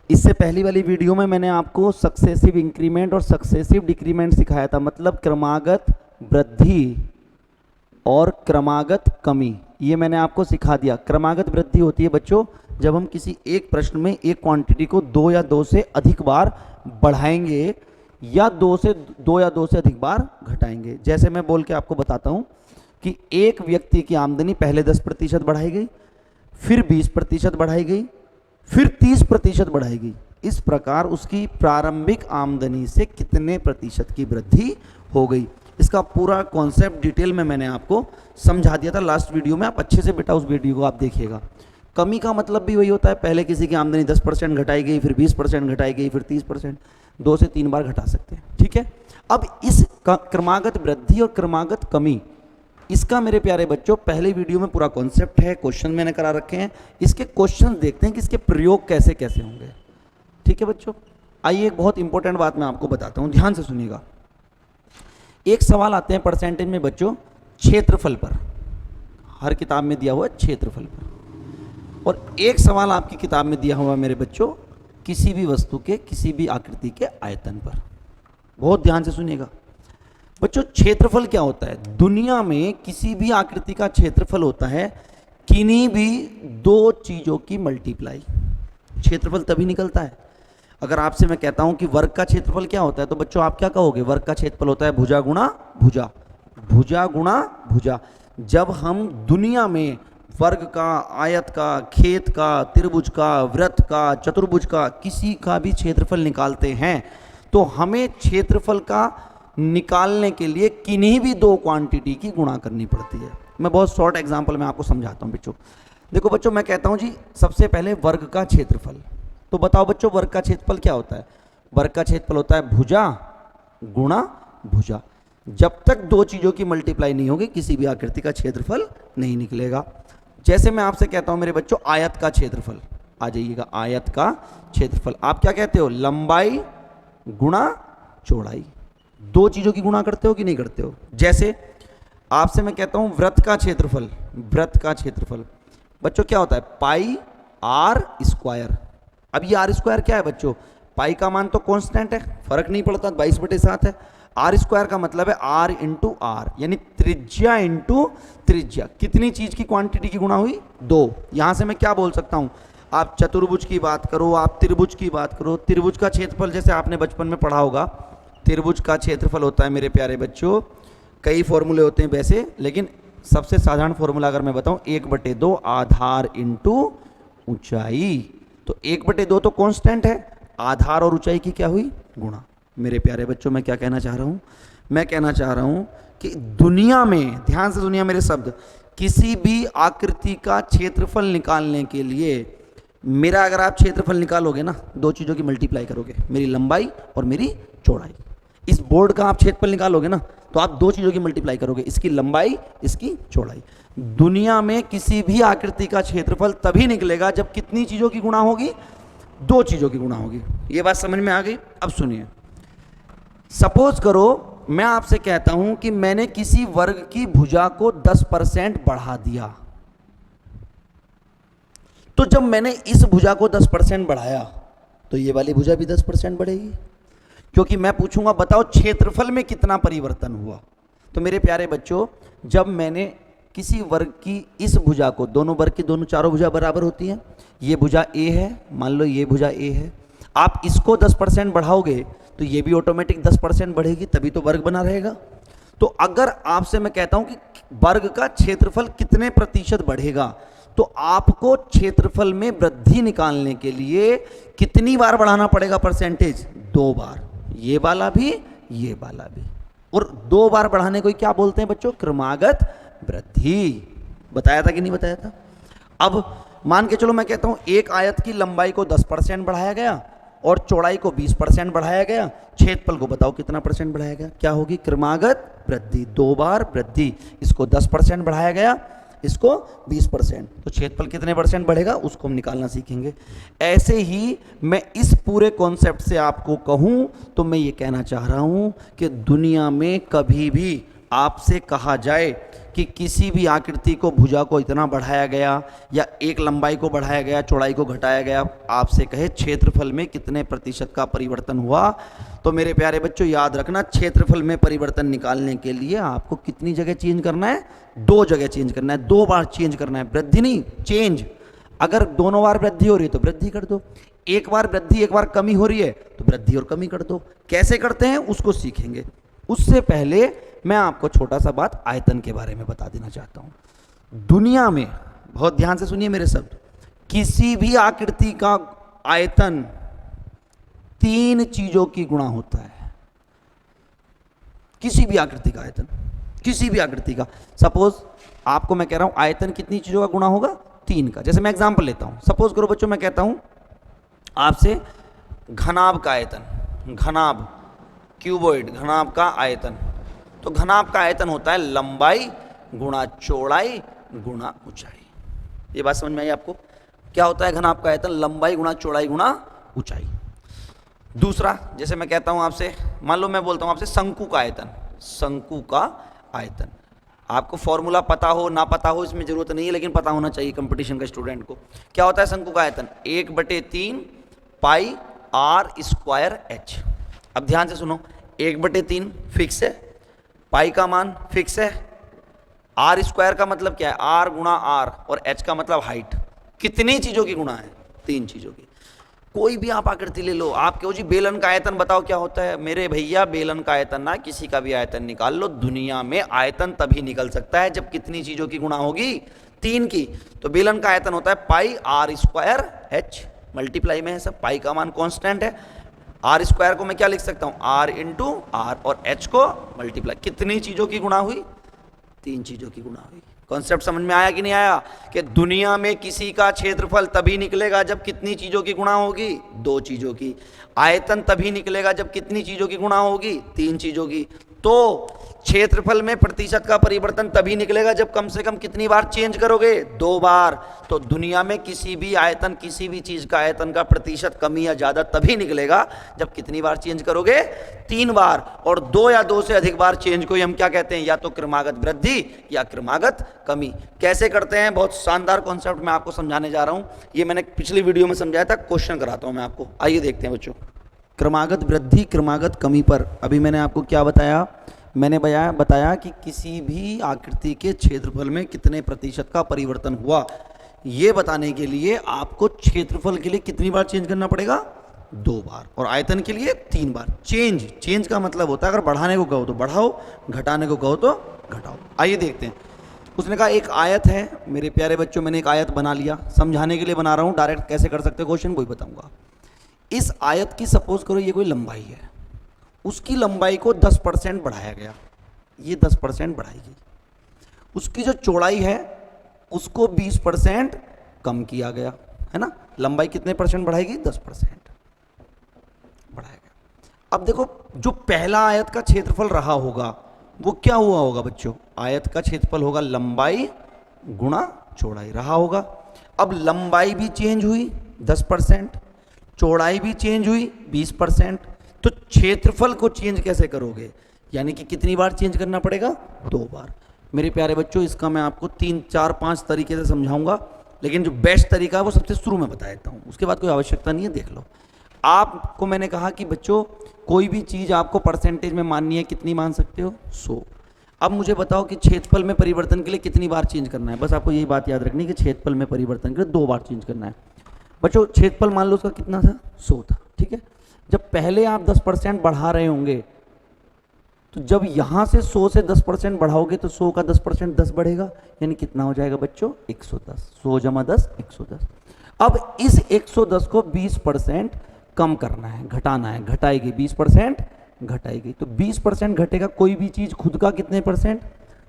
इससे पहली वाली वीडियो में मैंने आपको सक्सेसिव इंक्रीमेंट और सक्सेसिव डिक्रीमेंट सिखाया था, मतलब क्रमागत वृद्धि और क्रमागत कमी। ये मैंने आपको सिखा दिया। क्रमागत वृद्धि होती है बच्चों जब हम किसी एक प्रश्न में एक क्वांटिटी को 2 या 2 से अधिक बार बढ़ाएंगे या 2 या 2 से अधिक बार घटाएंगे। जैसे मैं बोल के आपको बताता हूं कि एक व्यक्ति की आमदनी पहले 10% बढ़ाई गई, फिर 20% बढ़ाई गई, फिर 30% बढ़ाई गई। इस प्रकार उसकी प्रारंभिक आमदनी से कितने प्रतिशत की वृद्धि हो गई। इसका पूरा कॉन्सेप्ट डिटेल में मैंने आपको समझा दिया था लास्ट वीडियो में। आप अच्छे से बेटा उस वीडियो को आप देखिएगा। कमी का मतलब भी वही होता है, पहले किसी की आमदनी 10% घटाई गई, फिर 20% घटाई गई, फिर 30%, 2 से 3 बार घटा सकते हैं। ठीक है। अब इस क्रमागत वृद्धि और क्रमागत कमी, इसका मेरे प्यारे बच्चों पहले वीडियो में पूरा कॉन्सेप्ट है, क्वेश्चन मैंने करा रखे हैं। इसके क्वेश्चन देखते हैं कि इसके प्रयोग कैसे कैसे होंगे। ठीक है बच्चों। आइए एक बहुत इंपॉर्टेंट बात मैं आपको बताता हूं, ध्यान से सुनिएगा। एक सवाल आते हैं परसेंटेज में बच्चों क्षेत्रफल पर, हर किताब में दिया हुआ है क्षेत्रफल पर। और एक सवाल आपकी किताब में दिया हुआ मेरे बच्चों किसी भी वस्तु के, किसी भी आकृति के आयतन पर। बहुत ध्यान से सुनिएगा बच्चों। क्षेत्रफल क्या होता है? दुनिया में किसी भी आकृति का क्षेत्रफल होता है किन्हीं भी 2 चीजों की मल्टीप्लाई। क्षेत्रफल तभी निकलता है। अगर आपसे मैं कहता हूं कि वर्ग का क्षेत्रफल क्या होता है तो बच्चों आप क्या कहोगे? वर्ग का क्षेत्रफल होता है भुजा गुणा भुजा, भुजा गुणा भुजा। जब हम दुनिया में वर्ग का, आयत का, खेत का, त्रिभुज का, वृत्त का, चतुर्भुज का, किसी का भी क्षेत्रफल निकालते हैं तो हमें क्षेत्रफल का निकालने के लिए किन्हीं भी 2 क्वांटिटी की गुणा करनी पड़ती है। मैं बहुत शॉर्ट एग्जांपल में आपको समझाता हूं बच्चों। देखो बच्चों, मैं कहता हूं जी सबसे पहले वर्ग का क्षेत्रफल। तो बताओ बच्चों वर्ग का क्षेत्रफल क्या होता है? वर्ग का क्षेत्रफल होता है भुजा गुणा भुजा। जब तक 2 चीजों की मल्टीप्लाई नहीं होगी किसी भी आकृति का क्षेत्रफल नहीं निकलेगा। जैसे मैं आपसे कहता हूं मेरे बच्चों आयत का क्षेत्रफल, आ जाइएगा, आयत का क्षेत्रफल आप क्या कहते हो? लंबाई गुणा चौड़ाई। दो चीजों की गुणा करते हो कि नहीं करते हो? जैसे आपसे मैं कहता हूं वृत्त का क्षेत्रफल, वृत्त का क्षेत्रफल बच्चों क्या होता है? पाई आर स्क्वायर। अब ये आर स्क्वायर क्या है बच्चों? पाई का मान तो कांस्टेंट है, फर्क नहीं पड़ता, 22/7 है। आर स्क्वायर का मतलब है आर इंटू आर, यानी त्रिज्या इंटू त्रिज्या। कितनी चीज की क्वांटिटी की गुणा हुई? दो। यहां से मैं क्या बोल सकता हूं? आप चतुर्भुज की बात करो, आप त्रिभुज की बात करो, त्रिभुज का क्षेत्रफल जैसे आपने बचपन में पढ़ा होगा, त्रिभुज का क्षेत्रफल होता है मेरे प्यारे बच्चों, कई फॉर्मूले होते हैं वैसे, लेकिन सबसे साधारण फॉर्मूला अगर मैं बताऊं 1/2 आधार इंटू ऊंचाई। तो 1/2 तो कांस्टेंट है, आधार और ऊंचाई की क्या हुई? गुणा। मेरे प्यारे बच्चों मैं क्या कहना चाह रहा हूं? मैं कहना चाह रहा हूं कि दुनिया में, ध्यान से दुनिया मेरे शब्द, किसी भी आकृति का क्षेत्रफल निकालने के लिए मेरा अगर आप क्षेत्रफल निकालोगे ना, दो चीजों की मल्टीप्लाई करोगे, मेरी लंबाई और मेरी चौड़ाई। इस बोर्ड का आप क्षेत्रफल निकालोगे ना तो आप दो चीजों की मल्टीप्लाई करोगे, इसकी लंबाई, इसकी चौड़ाई। दुनिया में किसी भी आकृति का क्षेत्रफल तभी निकलेगा जब कितनी चीजों की गुणा होगी? दो चीजों की गुणा होगी। ये बात समझ में आ गई? अब सुनिए, सपोज करो मैं आपसे कहता हूं कि मैंने किसी वर्ग की भुजा को 10% बढ़ा दिया, तो जब मैंने इस भुजा को 10% बढ़ाया तो ये वाली भुजा भी 10% बढ़ेगी, क्योंकि मैं पूछूंगा बताओ क्षेत्रफल में कितना परिवर्तन हुआ। तो मेरे प्यारे बच्चों, जब मैंने किसी वर्ग की इस भुजा को, दोनों वर्ग की दोनों चारों भुजा बराबर होती हैं, ये भुजा ए है, मान लो ये भुजा ए है, आप इसको 10% बढ़ाओगे तो ये भी ऑटोमेटिक 10% बढ़ेगी, तभी तो वर्ग बना रहेगा। तो अगर आपसे मैं कहता हूं कि वर्ग का क्षेत्रफल कितने प्रतिशत बढ़ेगा, तो आपको क्षेत्रफल में वृद्धि निकालने के लिए कितनी बार बढ़ाना पड़ेगा परसेंटेज? 2 बार। ये वाला भी, ये वाला भी। और 2 बार बढ़ाने को क्या बोलते हैं बच्चों? क्रमागत वृद्धि। बताया था कि नहीं बताया था? अब मान के चलो मैं कहता हूं एक आयत की लंबाई को 10% बढ़ाया गया और चौड़ाई को 20% बढ़ाया गया, क्षेत्रफल को बताओ कितना परसेंट बढ़ाया गया? क्या होगी? क्रमागत वृद्धि, 2 बार वृद्धि। इसको 10% बढ़ाया गया, इसको 20%, तो क्षेत्रफल कितने परसेंट बढ़ेगा उसको हम निकालना सीखेंगे। ऐसे ही मैं इस पूरे कॉन्सेप्ट से आपको कहूं तो मैं ये कहना चाह रहा हूं कि दुनिया में कभी भी आपसे कहा जाए कि किसी भी आकृति को, भुजा को इतना बढ़ाया गया या एक लंबाई को बढ़ाया गया, चौड़ाई को घटाया गया, आपसे कहे क्षेत्रफल में कितने प्रतिशत का परिवर्तन हुआ, तो मेरे प्यारे बच्चों याद रखना, क्षेत्रफल में परिवर्तन निकालने के लिए आपको कितनी जगह चेंज करना है? 2 जगह चेंज करना है, 2 बार चेंज करना है, वृद्धि नहीं, चेंज। अगर दोनों बार वृद्धि हो रही है तो वृद्धि कर दो, एक बार वृद्धि एक बार कमी हो रही है तो वृद्धि और कमी कर दो। कैसे करते हैं उसको सीखेंगे। उससे पहले मैं आपको छोटा सा बात आयतन के बारे में बता देना चाहता हूं। दुनिया में, बहुत ध्यान से सुनिए मेरे शब्द, किसी भी आकृति का आयतन 3 चीजों की गुणा होता है। किसी भी आकृति का आयतन, किसी भी आकृति का। सपोज आपको मैं कह रहा हूं आयतन कितनी चीजों का गुणा होगा? 3 का। जैसे मैं एग्जांपल लेता हूं, सपोज करो बच्चों मैं कहता हूं आपसे घनाभ का आयतन, घनाभ, क्यूबॉइड, घनाभ का आयतन। तो घनाभ का आयतन होता है लंबाई गुणा चौड़ाई गुणा ऊंचाई। ये बात समझ में आई आपको? क्या होता है घनाभ का आयतन? लंबाई गुणा चौड़ाई गुणा ऊंचाई। दूसरा, जैसे मैं कहता हूं आपसे, मान लो मैं बोलता हूं आपसे शंकु का आयतन, शंकु का आयतन। आपको फॉर्मूला पता हो ना पता हो इसमें जरूरत नहीं है, लेकिन पता होना चाहिए कंपटीशन का स्टूडेंट को। क्या होता है शंकु का आयतन? 1/3 पाई आर स्क्वायर एच। अब ध्यान से सुनो, 1/3 फिक्स है, पाई का मान फिक्स है, आर स्क्वायर का मतलब क्या है? आर गुणा आर, और एच का मतलब हाइट। कितनी चीजों की गुणा है? 3 चीजों की। कोई भी आप आकृति ले लो, आप कहो जी बेलन का आयतन बताओ क्या होता है? मेरे भैया बेलन का आयतन ना, किसी का भी आयतन निकाल लो, दुनिया में आयतन तभी निकल सकता है जब कितनी चीजों की गुणा होगी? 3 की। तो बेलन का आयतन होता है पाई आर स्क्वायर एच, मल्टीप्लाई में है सब, पाई का मान कांस्टेंट है, आर स्क्वायर को मैं क्या लिख सकता हूं? आर इंटू आर, और एच को मल्टीप्लाई। कितनी चीजों की गुणा हुई? 3 चीजों की गुणा हुई। कॉन्सेप्ट समझ में आया कि नहीं आया? कि दुनिया में किसी का क्षेत्रफल तभी निकलेगा जब कितनी चीजों की गुणा होगी? 2 चीजों की। आयतन तभी निकलेगा जब कितनी चीजों की गुणा होगी? 3 चीजों की। तो क्षेत्रफल में प्रतिशत का परिवर्तन तभी निकलेगा जब कम से कम कितनी बार चेंज करोगे, 2 बार। तो दुनिया में किसी भी आयतन, किसी भी चीज का आयतन का प्रतिशत कमी या ज्यादा तभी निकलेगा जब कितनी बार चेंज करोगे, 3 बार। और 2 या 2 से अधिक बार चेंज को हम क्या कहते हैं, या तो क्रमागत वृद्धि या क्रमागत कमी। कैसे करते हैं, बहुत शानदार कॉन्सेप्ट मैं आपको समझाने जा रहा हूं। ये मैंने पिछली वीडियो में समझाया था, क्वेश्चन कराता हूं मैं आपको, आइए देखते हैं बच्चों। क्रमागत वृद्धि क्रमागत कमी पर अभी मैंने आपको क्या बताया, मैंने बताया कि किसी भी आकृति के क्षेत्रफल में कितने प्रतिशत का परिवर्तन हुआ, ये बताने के लिए आपको क्षेत्रफल के लिए कितनी बार चेंज करना पड़ेगा, 2 बार, और आयतन के लिए 3 बार। चेंज का मतलब होता है अगर बढ़ाने को कहो तो बढ़ाओ, घटाने को कहो तो घटाओ। आइए देखते हैं। उसने कहा एक आयत है, मेरे प्यारे बच्चों मैंने एक आयत बना लिया, समझाने के लिए बना रहा हूँ, डायरेक्ट कैसे कर सकते क्वेश्चन वही बताऊंगा। इस आयत की सपोज करो ये कोई लंबाई है, उसकी लंबाई को 10% बढ़ाया गया, ये 10% बढ़ाई गई। उसकी जो चौड़ाई है उसको 20% कम किया गया, है ना। लंबाई कितने परसेंट बढ़ाएगी, 10% बढ़ाया गया। अब देखो जो पहला आयत का क्षेत्रफल रहा होगा वो क्या हुआ होगा बच्चों, आयत का क्षेत्रफल होगा लंबाई गुणा चौड़ाई रहा होगा। अब लंबाई भी चेंज हुई 10%, चौड़ाई भी चेंज हुई 20%, तो क्षेत्रफल को चेंज कैसे करोगे, यानी कि कितनी बार चेंज करना पड़ेगा, 2 बार। मेरे प्यारे बच्चों इसका मैं आपको 3, 4, 5 तरीके से समझाऊंगा, लेकिन जो बेस्ट तरीका है वो सबसे शुरू में बता देता हूँ, उसके बाद कोई आवश्यकता नहीं है, देख लो। आपको मैंने कहा कि बच्चों कोई भी चीज़ आपको परसेंटेज में माननी है, कितनी मान सकते हो, 100। अब मुझे बताओ कि क्षेत्रफल में परिवर्तन के लिए कितनी बार चेंज करना है, बस आपको यही बात याद रखनी है कि क्षेत्रफल में परिवर्तन के लिए 2 बार चेंज करना है। बच्चों क्षेत्रफल मान लो उसका कितना था, 100 था, ठीक है। जब पहले आप 10% बढ़ा रहे होंगे तो जब यहां से 100 से 10% बढ़ाओगे तो 100 का 10% 10 बढ़ेगा, यानी कितना हो जाएगा बच्चों, 110। 100 जमा 10 110। अब इस 110 को 20% कम करना है, घटाना है, घटाएगी 20% घटाएगी, तो 20% घटेगा कोई भी चीज खुद का कितने परसेंट,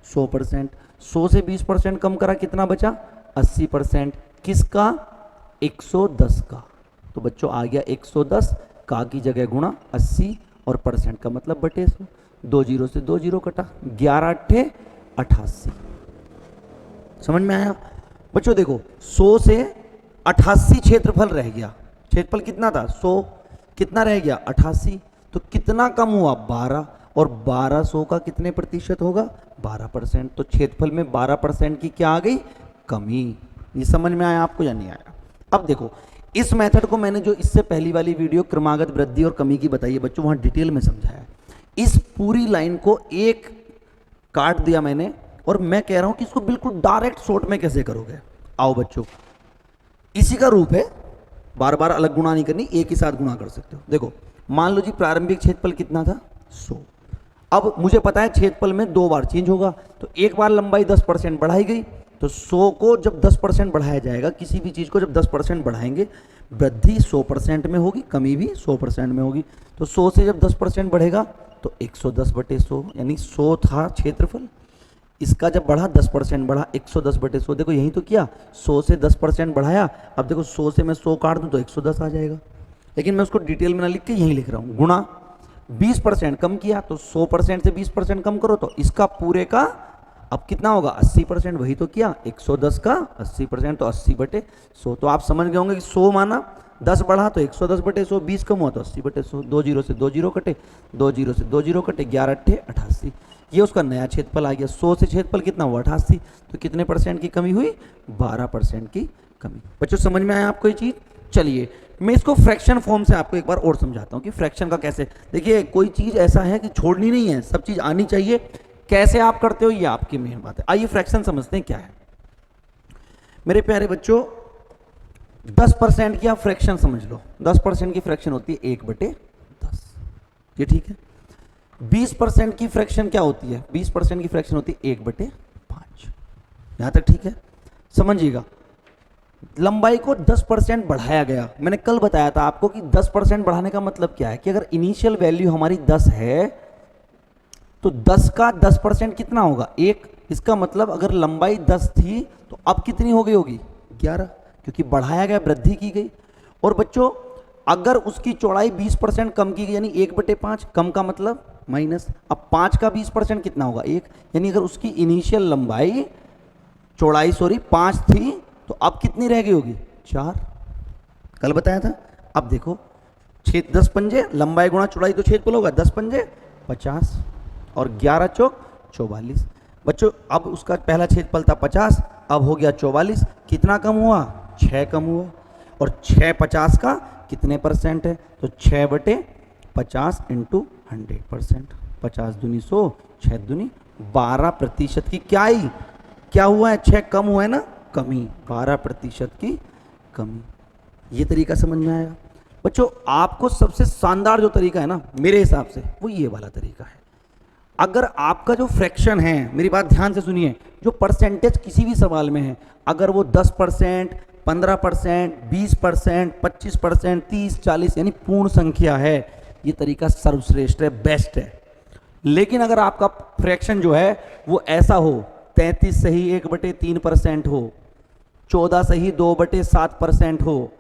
100%। 100 से 20% कम करा, कितना बचा, 80%। किसका, 110 का। तो बच्चों आ गया 110 का की जगह गुणा 80 और परसेंट का मतलब बटे 100। 2 जीरो से 2 जीरो कटा, 11 8 88। समझ में आया बच्चों। देखो 100 से 88 क्षेत्रफल रह गया, क्षेत्रफल कितना था 100, कितना रह गया 88, तो कितना कम हुआ 12, और 12 100 का कितने प्रतिशत होगा, 12%। तो क्षेत्रफल में 12% की क्या आ गई, कमी। ये समझ में आया आपको या नहीं आया। अब देखो इस मेथड को मैंने जो इससे पहली वाली वीडियो क्रमागत वृद्धि और कमी की बताई है बच्चों, वहां डिटेल में समझाया है। इस पूरी लाइन को एक काट दिया मैंने, और मैं कह रहा हूं कि इसको बिल्कुल डायरेक्ट शॉर्ट में कैसे करोगे। आओ बच्चों, इसी का रूप है, बार बार अलग गुणा नहीं करनी, एक ही साथ गुणा कर सकते हो। देखो मान लो जी प्रारंभिक क्षेत्रफल कितना था, 100। अब मुझे पता है क्षेत्रफल में 2 बार चेंज होगा, तो एक बार लंबाई 10% बढ़ाई गई, तो 100 को जब 10% बढ़ाया जाएगा, किसी भी चीज को जब 10% बढ़ाएंगे, वृद्धि 100% में होगी, कमी भी 100% में होगी। तो 100 से जब 10% बढ़ेगा तो 110/100, यानी 100 था क्षेत्रफल, इसका जब बढ़ा 10% बढ़ा, 110/100। देखो यही तो किया, 100 से 10% बढ़ाया। अब देखो 100 से मैं 100 काट दूं तो 110 आ जाएगा, लेकिन मैं उसको डिटेल में ना लिख के यहीं लिख रहा हूं। गुणा 20% कम किया, तो 100% से 20% कम करो तो इसका पूरे का अब कितना होगा, 80%। वही तो किया, 110 का 80%, तो 80/100। तो आप समझ गए होंगे कि 100 माना, 10 बढ़ा तो 110/100, 20 कम हुआ तो 80/100। 2 जीरो से 2 जीरो कटे, 2 जीरो से 2 जीरो कटे, 11 8 88। ये उसका नया क्षेत्रफल आ गया। 100 से क्षेत्रफल कितना हुआ, 88, तो कितने परसेंट की कमी हुई, 12% की कमी। बच्चों समझ में आया आपको ये चीज। चलिए मैं इसको फ्रैक्शन फॉर्म से आपको एक बार और समझाता हूँ कि फ्रैक्शन का कैसे। देखिए कोई चीज ऐसा है कि छोड़नी नहीं है, सब चीज आनी चाहिए। कैसे आप करते हो ये आपकी मेन बात है। आइए फ्रैक्शन समझते हैं क्या है। मेरे प्यारे बच्चों 10% की आप फ्रैक्शन समझ लो, 10% की फ्रैक्शन होती है 1/10, ये ठीक है। 20% की फ्रैक्शन क्या होती है, 20% की फ्रैक्शन होती है 1/5। यहां तक ठीक है, समझिएगा। लंबाई को 10% बढ़ाया गया। मैंने कल बताया था आपको कि 10% बढ़ाने का मतलब क्या है, कि अगर इनिशियल वैल्यू हमारी 10 है तो 10 का 10% कितना होगा, 1। इसका मतलब अगर लंबाई 10 थी तो अब कितनी हो गई होगी, 11, क्योंकि बढ़ाया गया, वृद्धि की गई। और बच्चों अगर उसकी चौड़ाई 20% कम की गई, यानी 1/5, कम का मतलब माइनस, अब 5 का 20% कितना होगा 1, यानी अगर उसकी इनिशियल लंबाई चौड़ाई 5 थी तो अब कितनी रह गई होगी 4, कल बताया था। अब देखो छेद 10 पंजे, लंबाई गुणा चौड़ाई तो क्षेत्रफल होगा, 10 पंजे 50 और 11 चौक 44। बच्चों अब उसका पहला क्षेत्रफल था 50, अब हो गया 44, कितना कम हुआ 6 कम हुआ, और 6 50 का कितने परसेंट है, तो 6/50 इंटू 100%, 50 दूनी 100, 6 दूनी 12% की क्या आई, क्या हुआ है 6 कम हुआ है ना, कमी, 12% की कमी। ये तरीका समझ में आएगा बच्चों। आपको सबसे शानदार जो तरीका है ना मेरे हिसाब से वो ये वाला तरीका है। अगर आपका जो फ्रैक्शन है, मेरी बात ध्यान से सुनिए, जो परसेंटेज किसी भी सवाल में है, अगर वो 10%, 15%, 20%, 25%, 30, 40 यानी पूर्ण संख्या है, ये तरीका सर्वश्रेष्ठ है, बेस्ट है। लेकिन अगर आपका फ्रैक्शन जो है वो ऐसा हो, 33 सही 1/3% हो, 14 सही 2/7% हो,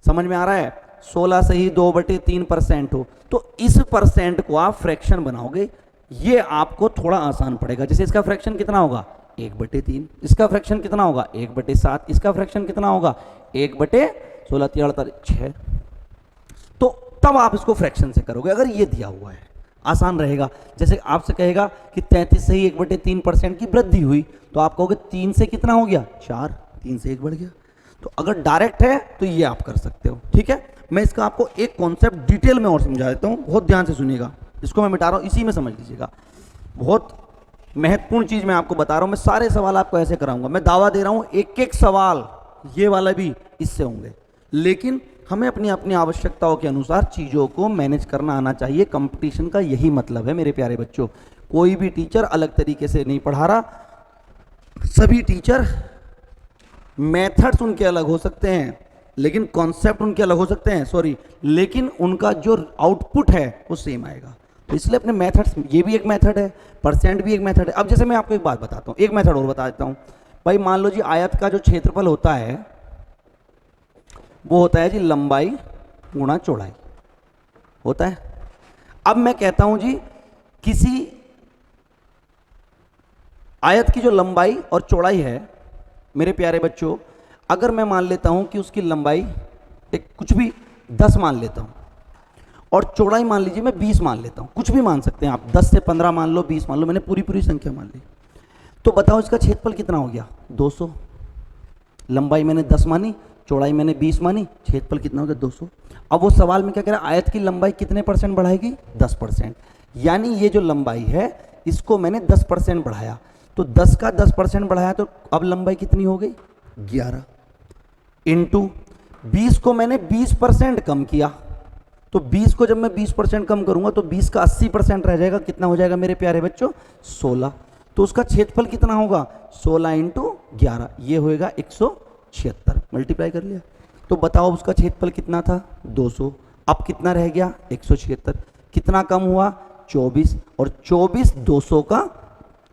समझ में आ रहा है, 16 सही 2/3% हो, तो इस परसेंट को आप फ्रैक्शन बनाओगे, ये आपको थोड़ा आसान पड़ेगा। जैसे इसका फ्रैक्शन कितना होगा 1/3, इसका फ्रैक्शन कितना होगा 1/7, इसका फ्रैक्शन कितना होगा 1/16, 43, 6। तो तब आप इसको फ्रैक्शन से करोगे अगर ये दिया हुआ है, आसान रहेगा। जैसे आपसे कहेगा कि 33 से ही 1/3% की वृद्धि हुई, तो आप कहोगे 3 से कितना हो गया 4, 3 से 1 बढ़ गया। तो अगर डायरेक्ट है तो ये आप कर सकते हो, ठीक है। मैं इसका आपको एक कॉन्सेप्ट डिटेल में और समझा देता हूँ, बहुत ध्यान से सुनिएगा, इसको मैं मिटा रहा हूँ, इसी में समझ लीजिएगा। बहुत महत्वपूर्ण चीज़ मैं आपको बता रहा हूँ, मैं सारे सवाल आपको ऐसे कराऊंगा, मैं दावा दे रहा हूँ एक एक सवाल ये वाला भी इससे होंगे। लेकिन हमें अपनी अपनी आवश्यकताओं के अनुसार चीज़ों को मैनेज करना आना चाहिए। कंपटीशन का यही मतलब है मेरे प्यारे बच्चों। कोई भी टीचर अलग तरीके से नहीं पढ़ा रहा, सभी टीचर मेथड्स उनके अलग हो सकते हैं, लेकिन कॉन्सेप्ट उनके अलग हो सकते हैं, लेकिन उनका जो आउटपुट है वो सेम आएगा। तो इसलिए अपने मेथड्स, ये भी एक मेथड है, परसेंट भी एक मेथड है। अब जैसे मैं आपको एक बात बताता हूँ, एक मेथड और बता देता हूँ भाई। मान लो जी आयत का जो क्षेत्रफल होता है वो होता है जी लंबाई गुणा चौड़ाई होता है। अब मैं कहता हूं जी किसी आयत की जो लंबाई और चौड़ाई है मेरे प्यारे बच्चों, अगर मैं मान लेता हूं कि उसकी लंबाई एक कुछ भी 10 मान लेता हूं और चौड़ाई मान लीजिए मैं 20 मान लेता हूं, कुछ भी मान सकते हैं आप, 10 से 15 मान लो, 20 मान लो, मैंने पूरी संख्या मान ली। तो बताओ इसका क्षेत्रफल कितना हो गया 200। लंबाई मैंने 10 मानी, चौड़ाई मैंने 20 मानी, क्षेत्रफल कितना हो गया 200। अब वो सवाल में क्या कह रहा है, आयत की लंबाई कितने परसेंट बढ़ाएगी 10%, यानी ये जो लंबाई है इसको मैंने 10% बढ़ाया, तो 10 का 10% बढ़ाया तो अब लंबाई कितनी हो गई 11, इंटू 20 को मैंने 20% कम किया, तो 20 को जब मैं 20% कम करूंगा तो 20 का 80% रह जाएगा, कितना हो जाएगा मेरे प्यारे बच्चों 16। तो उसका क्षेत्रफल कितना होगा 16 इंटू 11, ये होएगा 176, मल्टीप्लाई कर लिया। तो बताओ उसका क्षेत्रफल कितना था 200, अब कितना रह गया 176, कितना कम हुआ 24, और 24 200 का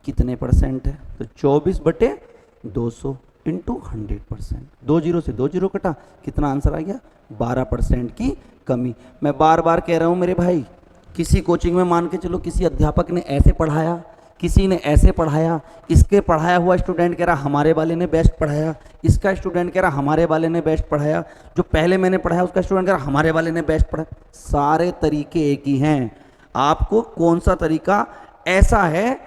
कितने परसेंट है, तो 24/200 इंटू 100%, 2 जीरो से 2 जीरो कटा, कितना आंसर आ गया 12% की कमी। मैं बार बार कह रहा हूं मेरे भाई, किसी कोचिंग में मान के चलो किसी अध्यापक ने ऐसे पढ़ाया, किसी ने ऐसे पढ़ाया, इसके पढ़ाया हुआ स्टूडेंट कह रहा हमारे वाले ने बेस्ट पढ़ाया, इसका स्टूडेंट कह रहा हमारे वाले ने बेस्ट पढ़ाया, जो पहले मैंने पढ़ाया उसका स्टूडेंट कह रहा हमारे वाले ने बेस्ट पढ़ाया, सारे तरीके एक ही हैं। आपको कौन सा तरीका ऐसा है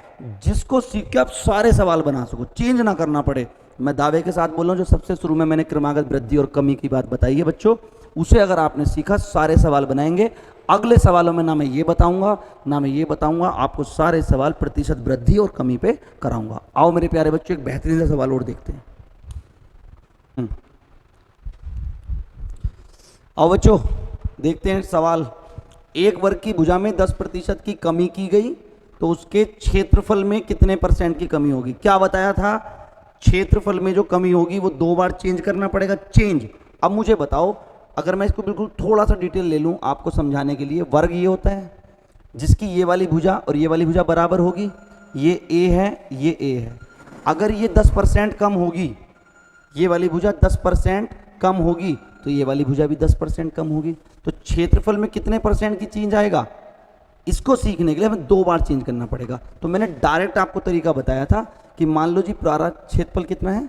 जिसको सीख के आप सारे सवाल बना सको, चेंज ना करना पड़े। मैं दावे के साथ बोल रहा हूँ, जो सबसे शुरू में मैंने क्रमागत वृद्धि और कमी की बात बताई है बच्चों, उसे अगर आपने सीखा सारे सवाल बनाएंगे। अगले सवालों में ना मैं ये बताऊंगा ना मैं ये बताऊंगा, आपको सारे सवाल प्रतिशत वृद्धि और कमी पे कराऊंगा। आओ मेरे प्यारे बच्चों एक बेहतरीन सा सवाल और देखते हैं। आओ बच्चों देखते हैं सवाल। एक वर्ग की भुजा में 10% की कमी की गई तो उसके क्षेत्रफल में कितने % की कमी होगी। क्या बताया था, क्षेत्रफल में जो कमी होगी वो 2 बार चेंज करना पड़ेगा, चेंज। अब मुझे बताओ, अगर मैं इसको बिल्कुल थोड़ा सा डिटेल ले लूँ आपको समझाने के लिए, वर्ग ये होता है जिसकी ये वाली भुजा और ये वाली भुजा बराबर होगी, ये ए है ये ए है। अगर ये 10% कम होगी, ये वाली भुजा 10% कम होगी तो ये वाली भुजा भी 10% कम होगी, तो क्षेत्रफल में कितने % की चेंज आएगा इसको सीखने के लिए हमें 2 बार चेंज करना पड़ेगा। तो मैंने डायरेक्ट आपको तरीका बताया था कि मान लो जी पूरा क्षेत्रफल कितना है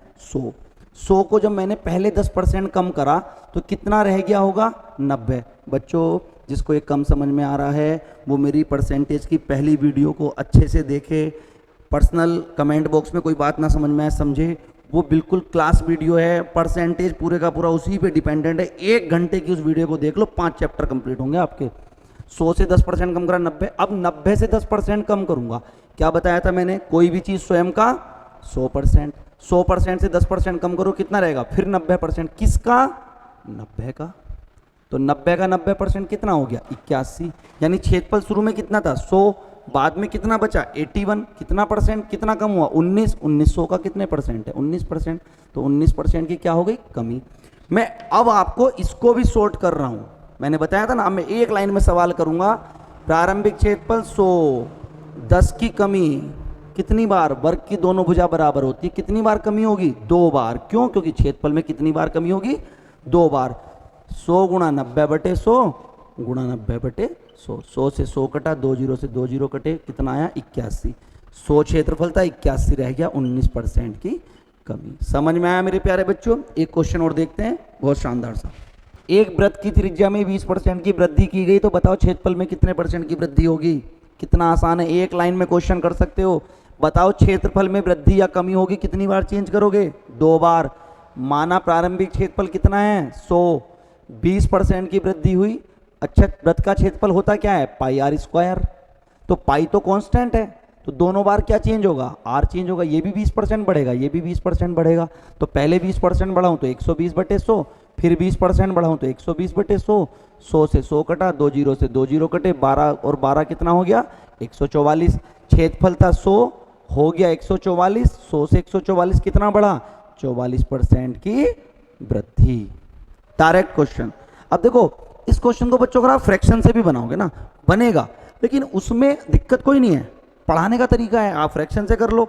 100 को जब मैंने पहले 10% कम करा तो कितना रह गया होगा 90। बच्चों जिसको एक कम समझ में आ रहा है वो मेरी परसेंटेज की पहली वीडियो को अच्छे से देखे। पर्सनल कमेंट बॉक्स में कोई बात ना समझ में आए समझे, वो बिल्कुल क्लास वीडियो है, परसेंटेज पूरे का पूरा उसी पे डिपेंडेंट है। 1 घंटे की उस वीडियो को देख लो, 5 चैप्टर कंप्लीट होंगे आपके। 100 से 10% कम करा 90, अब 90 से 10% कम करूंगा। क्या बताया था मैंने, कोई भी चीज़ स्वयं का 100%, 100% से 10% कम करो कितना रहेगा, फिर 90%, किसका 90 का। तो 90 का 90% कितना हो गया 81। यानी क्षेत्रफल शुरू में कितना था 100, बाद में कितना बचा 81, कितना परसेंट, कितना कम हुआ 19। 1900 का कितने परसेंट है 19%, तो 19% की क्या हो गई कमी। मैं अब आपको इसको भी शॉर्ट कर रहा हूं, मैंने बताया था ना, अब मैं एक लाइन में सवाल करूंगा। प्रारंभिक क्षेत्रफल 100, 10 की कमी कितनी बार, वर्ग की दोनों भुजा बराबर होती है, कितनी बार कमी होगी 2 बार। क्यों, क्योंकि क्षेत्रफल में कितनी बार कमी होगी 2 बार। 100 गुणा 90/100 गुणा 90/100, 100 से 100 कटा, 2 जीरो से 2 जीरो कटे, कितना आया 81। 100 क्षेत्रफल था, 81 रह गया, 19% की कमी। समझ में आया मेरे प्यारे बच्चों। एक क्वेश्चन और देखते हैं, बहुत शानदार सा। एक वृत्त की त्रिज्या में 20% की वृद्धि की गई, तो बताओ क्षेत्रफल में कितने % की वृद्धि होगी। कितना आसान है, एक लाइन में क्वेश्चन कर सकते हो। बताओ क्षेत्रफल में वृद्धि या कमी होगी, कितनी बार चेंज करोगे 2 बार। माना प्रारंभिक क्षेत्रफल कितना है 100, 20% की वृद्धि हुई। अच्छा, वृत्त का क्षेत्रफल होता क्या है पाई आर स्क्वायर, तो पाई तो कांस्टेंट है, तो दोनों बार क्या चेंज होगा आर चेंज होगा। ये भी 20% बढ़ेगा, ये भी 20% बढ़ेगा। तो पहले 20% बढ़ाऊं तो 120/100, फिर 20% बढ़ाऊं तो 120/100। 100 से 100 कटा, 2 जीरो से 2 जीरो कटे, 12 और 12 कितना हो गया 144। क्षेत्रफल था 100, हो गया 144। 100 से 144 कितना बढ़ा 44% की वृद्धि। Direct question. अब देखो इस क्वेश्चन को बच्चों अगर आप फ्रैक्शन से भी बनाओगे ना बनेगा, लेकिन उसमें दिक्कत कोई नहीं है, पढ़ाने का तरीका है, आप फ्रैक्शन से कर लो।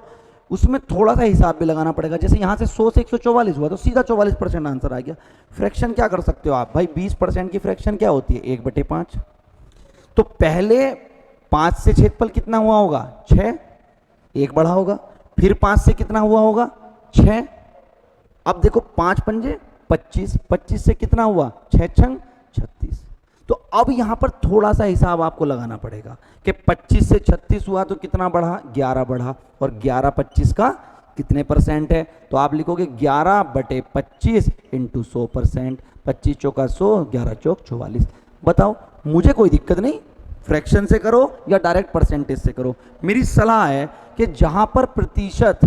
उसमें थोड़ा सा हिसाब भी लगाना पड़ेगा, जैसे यहाँ से 100 से 144 हुआ तो सीधा 44% आंसर आ गया। फ्रैक्शन क्या कर सकते हो आप भाई, 20% की फ्रैक्शन क्या होती है 1/5। तो पहले 5 से क्षेत्रफल कितना हुआ होगा 6, 1 बढ़ा होगा, फिर 5 से कितना हुआ होगा 6। अब देखो 5 पंजे 25, 25 से कितना हुआ 6 छंग 36। तो अब यहां पर थोड़ा सा हिसाब आपको लगाना पड़ेगा कि 25 से 36 हुआ तो कितना बढ़ा 11 बढ़ा, और 11 25 का कितने % है, तो आप लिखोगे 11/25 इंटू 100%। 25 चौका 100, 11 चौक 44। बताओ, मुझे कोई दिक्कत नहीं, फ्रैक्शन से करो या डायरेक्ट परसेंटेज से करो। मेरी सलाह है कि जहां पर प्रतिशत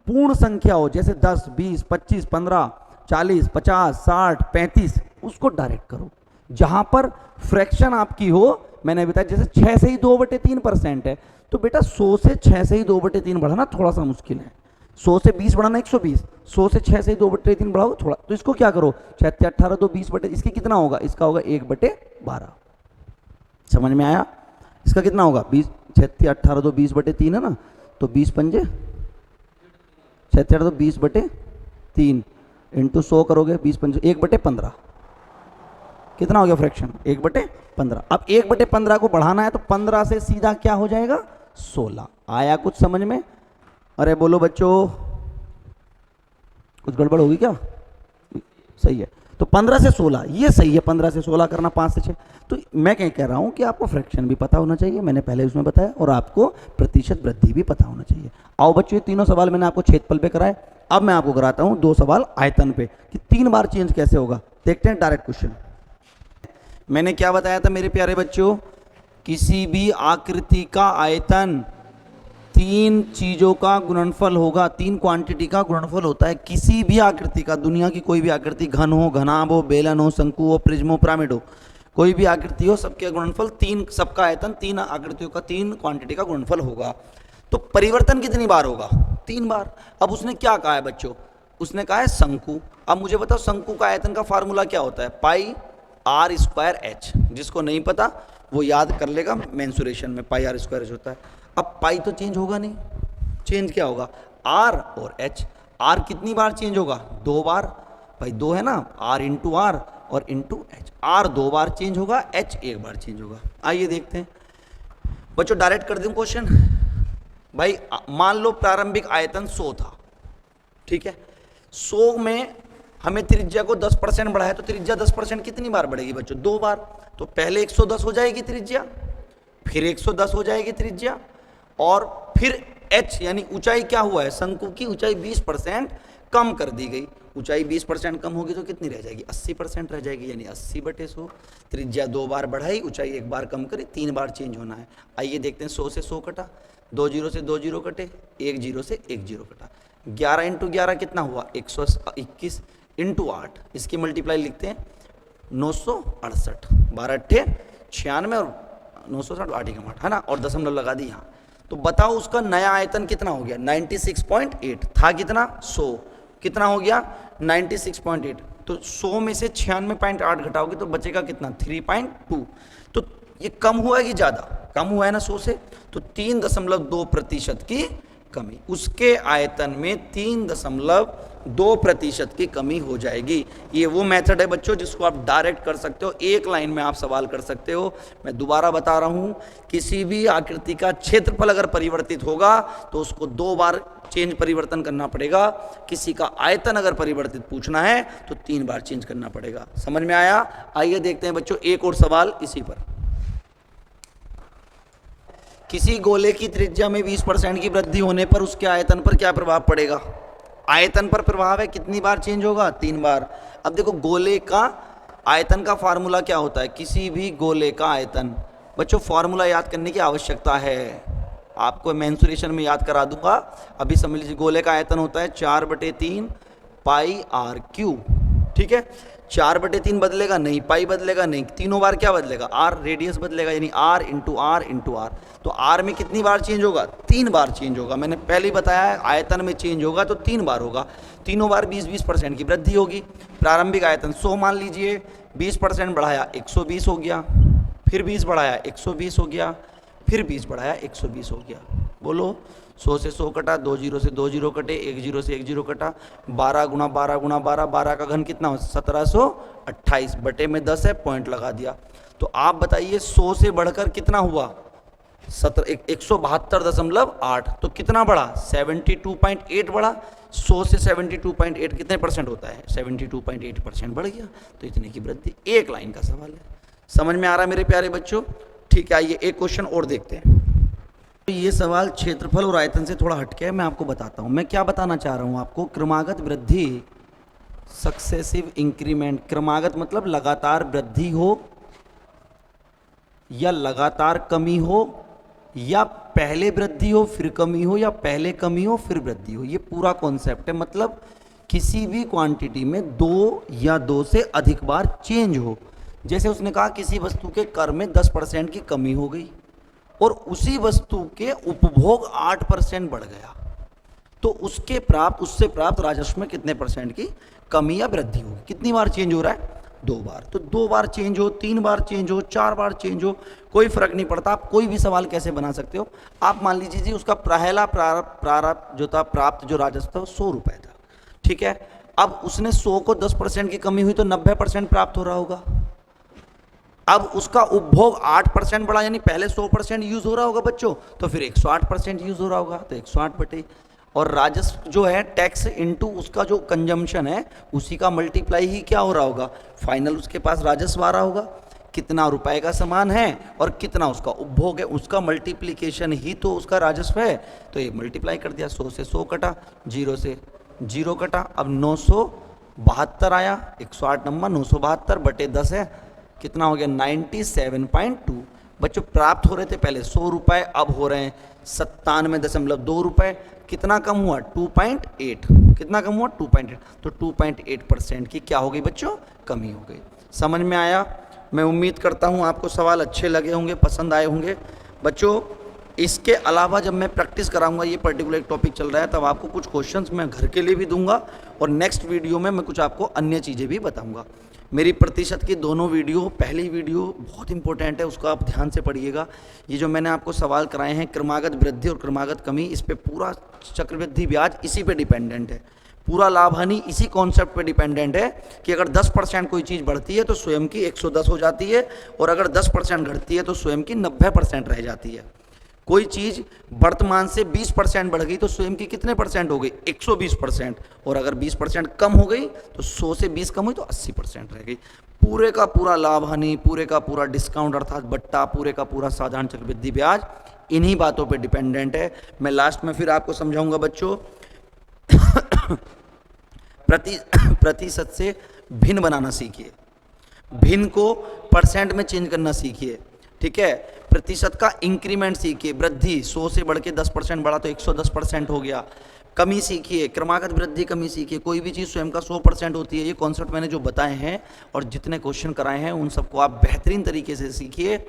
पूर्ण संख्या हो, जैसे 10, 20, 25, 15, 40, 50, 60, 35, उसको डायरेक्ट करो। जहां पर फ्रैक्शन आपकी हो, मैंने बताया जैसे 6 से ही 2/3% है, तो बेटा 100 से 6 से ही 2/3 बढ़ाना थोड़ा सा मुश्किल है। 100 से 20 बढ़ाना 120, 100 से 6 से ही 2/3 बढ़ाओ थोड़ा, तो इसको क्या करो 6 18 तो 20 बटे, इसकी कितना होगा, इसका होगा 1/12। समझ में आया, इसका कितना होगा 20, 6 18 तो 20/3 है ना, तो 20 पंजे 6 18 तो 20/3 इंटू 100 करोगे 20 पंजे 1/15, कितना हो गया फ्रैक्शन 1/15। अब 1/15 को बढ़ाना है तो 15 से सीधा क्या हो जाएगा 16। आया कुछ समझ में, अरे बोलो बच्चों कुछ गड़बड़ होगी क्या, सही है। तो 15 से 16 ये सही है, 15 से 16 करना 5 से 6। तो मैं क्या कह रहा हूं कि आपको फ्रैक्शन भी पता होना चाहिए, मैंने पहले उसमें बताया, और आपको प्रतिशत वृद्धि भी पता होना चाहिए। आओ बच्चों, ये तीनों सवाल मैंने आपको क्षेत्रफल पे कराए, अब मैं आपको कराता हूं 2 सवाल आयतन पे कि 3 बार चेंज कैसे होगा। देखते हैं डायरेक्ट क्वेश्चन। मैंने क्या बताया था मेरे प्यारे बच्चों, किसी भी आकृति का आयतन 3 चीजों का गुणनफल होगा, 3 क्वांटिटी का गुणनफल होता है। किसी भी आकृति का, दुनिया की कोई भी आकृति, घन हो, घनाभ हो, बेलन हो, शंकु हो, प्रिज्म हो, पिरामिड हो, कोई भी आकृति हो, सबके गुणनफल 3, सबका आयतन 3 आकृतियों का 3 क्वांटिटी का गुणनफल होगा। तो परिवर्तन कितनी बार होगा 3 बार। अब उसने क्या कहा है बच्चों, उसने कहा है शंकु। अब मुझे बताओ शंकु का आयतन का फार्मूला क्या होता है, पाई आर स्क्वायर एच। जिसको नहीं पता वो याद कर लेगा, मेंसुरेशन में पाई आर स्क्वायर एच होता है। अब पाई तो चेंज होगा नहीं, चेंज क्या होगा आर और एच। आर कितनी बार चेंज होगा 2 बार, भाई 2 है ना, आर इंटू आर और इंटू एच। आर 2 बार चेंज होगा, एच 1 बार चेंज होगा। आइए देखते हैं, बच्चों डायरेक्ट कर दूं क्वेश्चन। भाई मान लो प्रारंभिक आयतन 100 था, ठीक है। 100 में हमें त्रिज्या को 10% बढ़ाया, तो त्रिज्या 10% कितनी बार बढ़ेगी बच्चों? 2 बार। तो पहले 110 हो जाएगी त्रिज्या, फिर 110 हो जाएगी त्रिज्या, और फिर h यानी ऊंचाई क्या हुआ है? शंकु की ऊंचाई 20% कम कर दी गई। ऊंचाई 20% कम होगी तो कितनी रह जाएगी? 80% रह जाएगी, यानी 80/100। त्रिज्या 2 बार बढ़ाई, ऊंचाई 1 बार कम करी, 3 बार चेंज होना है। आइए देखते हैं। 100 से 100 कटा, 2 जीरो से 2 जीरो कटे, 1 जीरो से 1 जीरो कटा। 11 इंटू 11 कितना हुआ? 121 इंटू 8, इसकी मल्टीप्लाई लिखते हैं 968। 12 अट्ठे 96 और 960 8 का 8 है ना, और दशमलव लगा दी यहाँ। तो बताओ उसका नया आयतन कितना हो गया? 96.8 था कितना? 100 कितना हो गया? 96.8। तो 100 में से 96.8 घटाओगे तो बचेगा कितना? 3.2। तो ये कम हुआ है कि ज़्यादा? कम हुआ है ना 100 से। तो 3.2% की कमी, उसके आयतन में 3.2% की कमी हो जाएगी। ये वो मेथड है बच्चों जिसको आप डायरेक्ट कर सकते हो, एक लाइन में आप सवाल कर सकते हो। मैं दोबारा बता रहा हूं, किसी भी आकृति का क्षेत्रफल अगर परिवर्तित होगा तो उसको 2 बार चेंज परिवर्तन करना पड़ेगा। किसी का आयतन अगर परिवर्तित पूछना है तो 3 बार चेंज करना पड़ेगा। समझ में आया? आइए देखते हैं बच्चों एक और सवाल इसी पर। किसी गोले की त्रिज्या में 20% की वृद्धि होने पर उसके आयतन पर क्या प्रभाव पड़ेगा? आयतन पर प्रभाव है, कितनी बार चेंज होगा? 3 बार। अब देखो गोले का आयतन का फार्मूला क्या होता है? किसी भी गोले का आयतन, बच्चों फार्मूला याद करने की आवश्यकता है, आपको मेंसुरेशन में याद करा दूंगा। अभी समझ लीजिए गोले का आयतन होता है 4/3 पाई आर क्यूब, ठीक है। 4/3 बदलेगा नहीं, पाई बदलेगा नहीं, तीनों बार क्या बदलेगा? आर, रेडियस बदलेगा, यानी R into R into R. तो आर में कितनी बार चेंज होगा? 3 बार चेंज होगा। मैंने पहले ही बताया है आयतन में चेंज होगा तो 3 बार होगा। तीनों बार 20-20% की वृद्धि होगी। प्रारंभिक आयतन 100 मान लीजिए, 20% बढ़ाया 120 हो गया, फिर 20 बढ़ाया 120 हो गया, फिर 20 बढ़ाया 120 हो गया। बोलो 100 से 100 कटा, 2 जीरो से 2 जीरो कटे, 1 जीरो से 1 जीरो कटा, 12 गुणा 12 गुणा 12, 12 का घन कितना हो? 1728 बटे में 10 है, पॉइंट लगा दिया। तो आप बताइए 100 से बढ़कर कितना हुआ? 172.8। तो कितना बढ़ा? 72.8 बढ़ा। 100 से 72.8 कितने परसेंट होता है? 72.8% बढ़ गया। तो इतने की वृद्धि। एक लाइन का सवाल है। समझ में आ रहा है मेरे प्यारे बच्चों? ठीक है, आइए एक क्वेश्चन और देखते हैं। तो ये सवाल क्षेत्रफल और आयतन से थोड़ा हटके है, मैं आपको बताता हूँ। मैं क्या बताना चाह रहा हूँ आपको? क्रमागत वृद्धि, सक्सेसिव इंक्रीमेंट। क्रमागत मतलब लगातार वृद्धि हो या लगातार कमी हो, या पहले वृद्धि हो फिर कमी हो, या पहले कमी हो फिर वृद्धि हो। ये पूरा कॉन्सेप्ट है। मतलब किसी भी क्वांटिटी में 2 या 2 से अधिक बार चेंज हो। जैसे उसने कहा किसी वस्तु के कर में 10% की कमी हो गई और उसी वस्तु के उपभोग 8% बढ़ गया, तो उससे प्राप्त राजस्व में कितने परसेंट की कमी या वृद्धि होगी? कितनी बार चेंज हो रहा है? 2 बार। तो 2 बार चेंज हो, 3 बार चेंज हो, 4 बार चेंज हो, कोई फर्क नहीं पड़ता। आप कोई भी सवाल कैसे बना सकते हो। आप मान लीजिए जी उसका पहला प्राप्त जो राजस्व था वो 100 रुपये था, ठीक है। अब उसने 100 को 10% की कमी हुई तो 90% प्राप्त हो रहा होगा। अब उसका उपभोग 8% बढ़ा, यानी पहले 100% यूज हो रहा होगा बच्चों, तो फिर 108% यूज हो रहा होगा, तो 108 बटे, और राजस्व जो है टैक्स इनटू उसका जो कंजम्पशन है उसी का मल्टीप्लाई ही क्या हो रहा होगा? फाइनल उसके पास राजस्व आ रहा होगा। कितना रुपए का सामान है और कितना उसका उपभोग है, उसका मल्टीप्लिकेशन ही तो उसका राजस्व है। तो ये मल्टीप्लाई कर दिया, 100 से 100 कटा, 0 से 0 कटा, अब 972 आया, 108 नंबर 972 बटे 10 है, कितना हो गया? 97.2। बच्चों प्राप्त हो रहे थे पहले 100 रुपए, अब हो रहे हैं 97.2 रुपए। कितना कम हुआ? 2.8। कितना कम हुआ? 2.8। तो 2.8% की क्या हो गई बच्चों? कमी हो गई। समझ में आया? मैं उम्मीद करता हूँ आपको सवाल अच्छे लगे होंगे, पसंद आए होंगे बच्चों। इसके अलावा जब मैं प्रैक्टिस कराऊंगा, ये पर्टिकुलर टॉपिक चल रहा है, तब आपको कुछ क्वेश्चंस मैं घर के लिए भी दूंगा और नेक्स्ट वीडियो में मैं कुछ आपको अन्य चीज़ें भी बताऊंगा। मेरी प्रतिशत की दोनों वीडियो, पहली वीडियो बहुत इंपॉर्टेंट है, उसको आप ध्यान से पढ़िएगा। ये जो मैंने आपको सवाल कराए हैं क्रमागत वृद्धि और क्रमागत कमी, इस पे पूरा चक्रवृद्धि ब्याज इसी पे डिपेंडेंट है, पूरा लाभ हानि इसी कॉन्सेप्ट पे डिपेंडेंट है कि अगर 10% कोई चीज़ बढ़ती है तो स्वयं की 110 हो जाती है, और अगर 10% घटती है तो स्वयं की 90% रह जाती है। कोई चीज़ वर्तमान से 20% बढ़ गई तो स्वयं की कितने परसेंट हो गई? 120%। और अगर 20% कम हो गई तो 100 से 20 कम हुई तो 80% रह गई। पूरे का पूरा लाभ हानि, पूरे का पूरा डिस्काउंट अर्थात बट्टा, पूरे का पूरा साधारण चक्रवृद्धि ब्याज इन्हीं बातों पे डिपेंडेंट है। मैं लास्ट में फिर आपको समझाऊंगा बच्चों। प्रतिशत से भिन्न बनाना सीखिए, भिन्न को परसेंट में चेंज करना सीखिए, ठीक है। प्रतिशत का इंक्रीमेंट सीखिए, वृद्धि 100 से बढ़ के 10% बढ़ा तो 110% हो गया। कमी सीखिए, क्रमागत वृद्धि कमी सीखिए। कोई भी चीज़ स्वयं का 100% होती है। ये कॉन्सेप्ट मैंने जो बताए हैं और जितने क्वेश्चन कराए हैं उन सबको आप बेहतरीन तरीके से सीखिए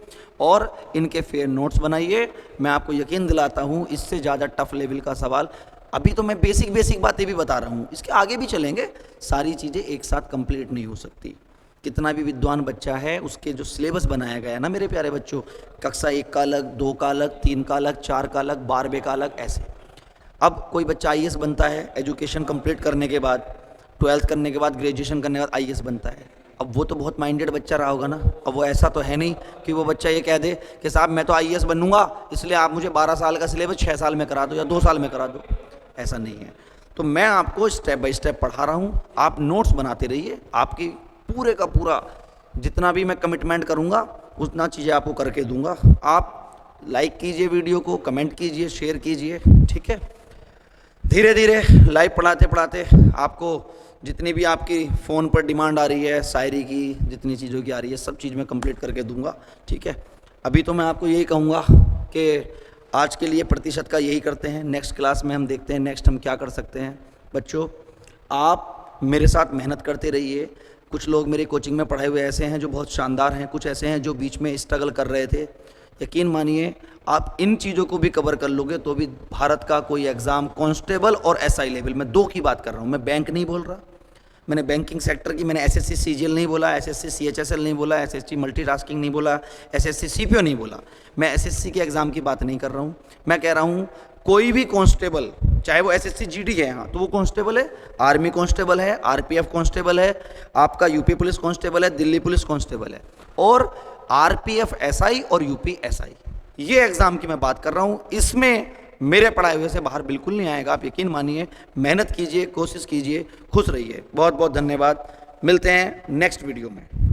और इनके फेयर नोट्स बनाइए। मैं आपको यकीन दिलाता हूँ इससे ज़्यादा टफ लेवल का सवाल, अभी तो मैं बेसिक बातें भी बता रहा हूँ, इसके आगे भी चलेंगे। सारी चीज़ें एक साथ कंप्लीट नहीं हो सकती। कितना भी विद्वान बच्चा है उसके जो सिलेबस बनाया गया है ना मेरे प्यारे बच्चों, कक्षा 1 का अलग, 2 का अलग, 3 का अलग, 4 का अलग, 12वें का अलग, ऐसे। अब कोई बच्चा आईएएस बनता है एजुकेशन कंप्लीट करने के बाद, 12th करने के बाद, ग्रेजुएशन करने के बाद आईएएस बनता है। अब वो तो बहुत माइंडेड बच्चा रहा होगा ना। अब वो ऐसा तो है नहीं कि वो बच्चा ये कह दे कि साहब मैं तो आईएएस बनूंगा इसलिए आप मुझे 12 साल का सिलेबस 6 साल में करा दो या 2 साल में करा दो। ऐसा नहीं है। तो मैं आपको स्टेप बाय स्टेप पढ़ा रहा हूँ, आप नोट्स बनाते रहिए। आपकी पूरे का पूरा जितना भी मैं कमिटमेंट करूँगा उतना चीज़ें आपको करके दूंगा। आप लाइक कीजिए वीडियो को, कमेंट कीजिए, शेयर कीजिए, ठीक है। धीरे धीरे लाइव पढ़ाते पढ़ाते आपको जितनी भी आपकी फ़ोन पर डिमांड आ रही है, शायरी की जितनी चीज़ों की आ रही है, सब चीज़ मैं कंप्लीट करके दूंगा, ठीक है। अभी तो मैं आपको यही कहूँगा कि आज के लिए प्रतिशत का यही करते हैं। नेक्स्ट क्लास में हम देखते हैं नेक्स्ट हम क्या कर सकते हैं। बच्चों आप मेरे साथ मेहनत करते रहिए। कुछ लोग मेरी कोचिंग में पढ़े हुए ऐसे हैं जो बहुत शानदार हैं, कुछ ऐसे हैं जो बीच में स्ट्रगल कर रहे थे। यकीन मानिए आप इन चीज़ों को भी कवर कर लोगे तो भी भारत का कोई एग्ज़ाम कांस्टेबल और एसआई लेवल में, 2 की बात कर रहा हूँ मैं, बैंक नहीं बोल रहा। मैंने बैंकिंग सेक्टर की, मैंने एसएससी सीजीएल नहीं बोला, एसएससी सीएचएसएल नहीं बोला, एसएससी मल्टीटास्किंग नहीं बोला, एसएससी सीपीओ नहीं बोला। मैं एसएससी के एग्ज़ाम की बात नहीं कर रहा हूँ। मैं कह रहा हूँ कोई भी कांस्टेबल, चाहे वो एसएससी जीडी है, हाँ तो वो कांस्टेबल है, आर्मी कांस्टेबल है, आरपीएफ कांस्टेबल है, आपका यूपी पुलिस कांस्टेबल है, दिल्ली पुलिस कांस्टेबल है, और आरपीएफ एसआई और यूपी एसआई, ये एग्ज़ाम की मैं बात कर रहा हूँ। इसमें मेरे पढ़ाए हुए से बाहर बिल्कुल नहीं आएगा, आप यकीन मानिए। मेहनत कीजिए, कोशिश कीजिए, खुश रहिए। बहुत बहुत धन्यवाद। मिलते हैं नेक्स्ट वीडियो में।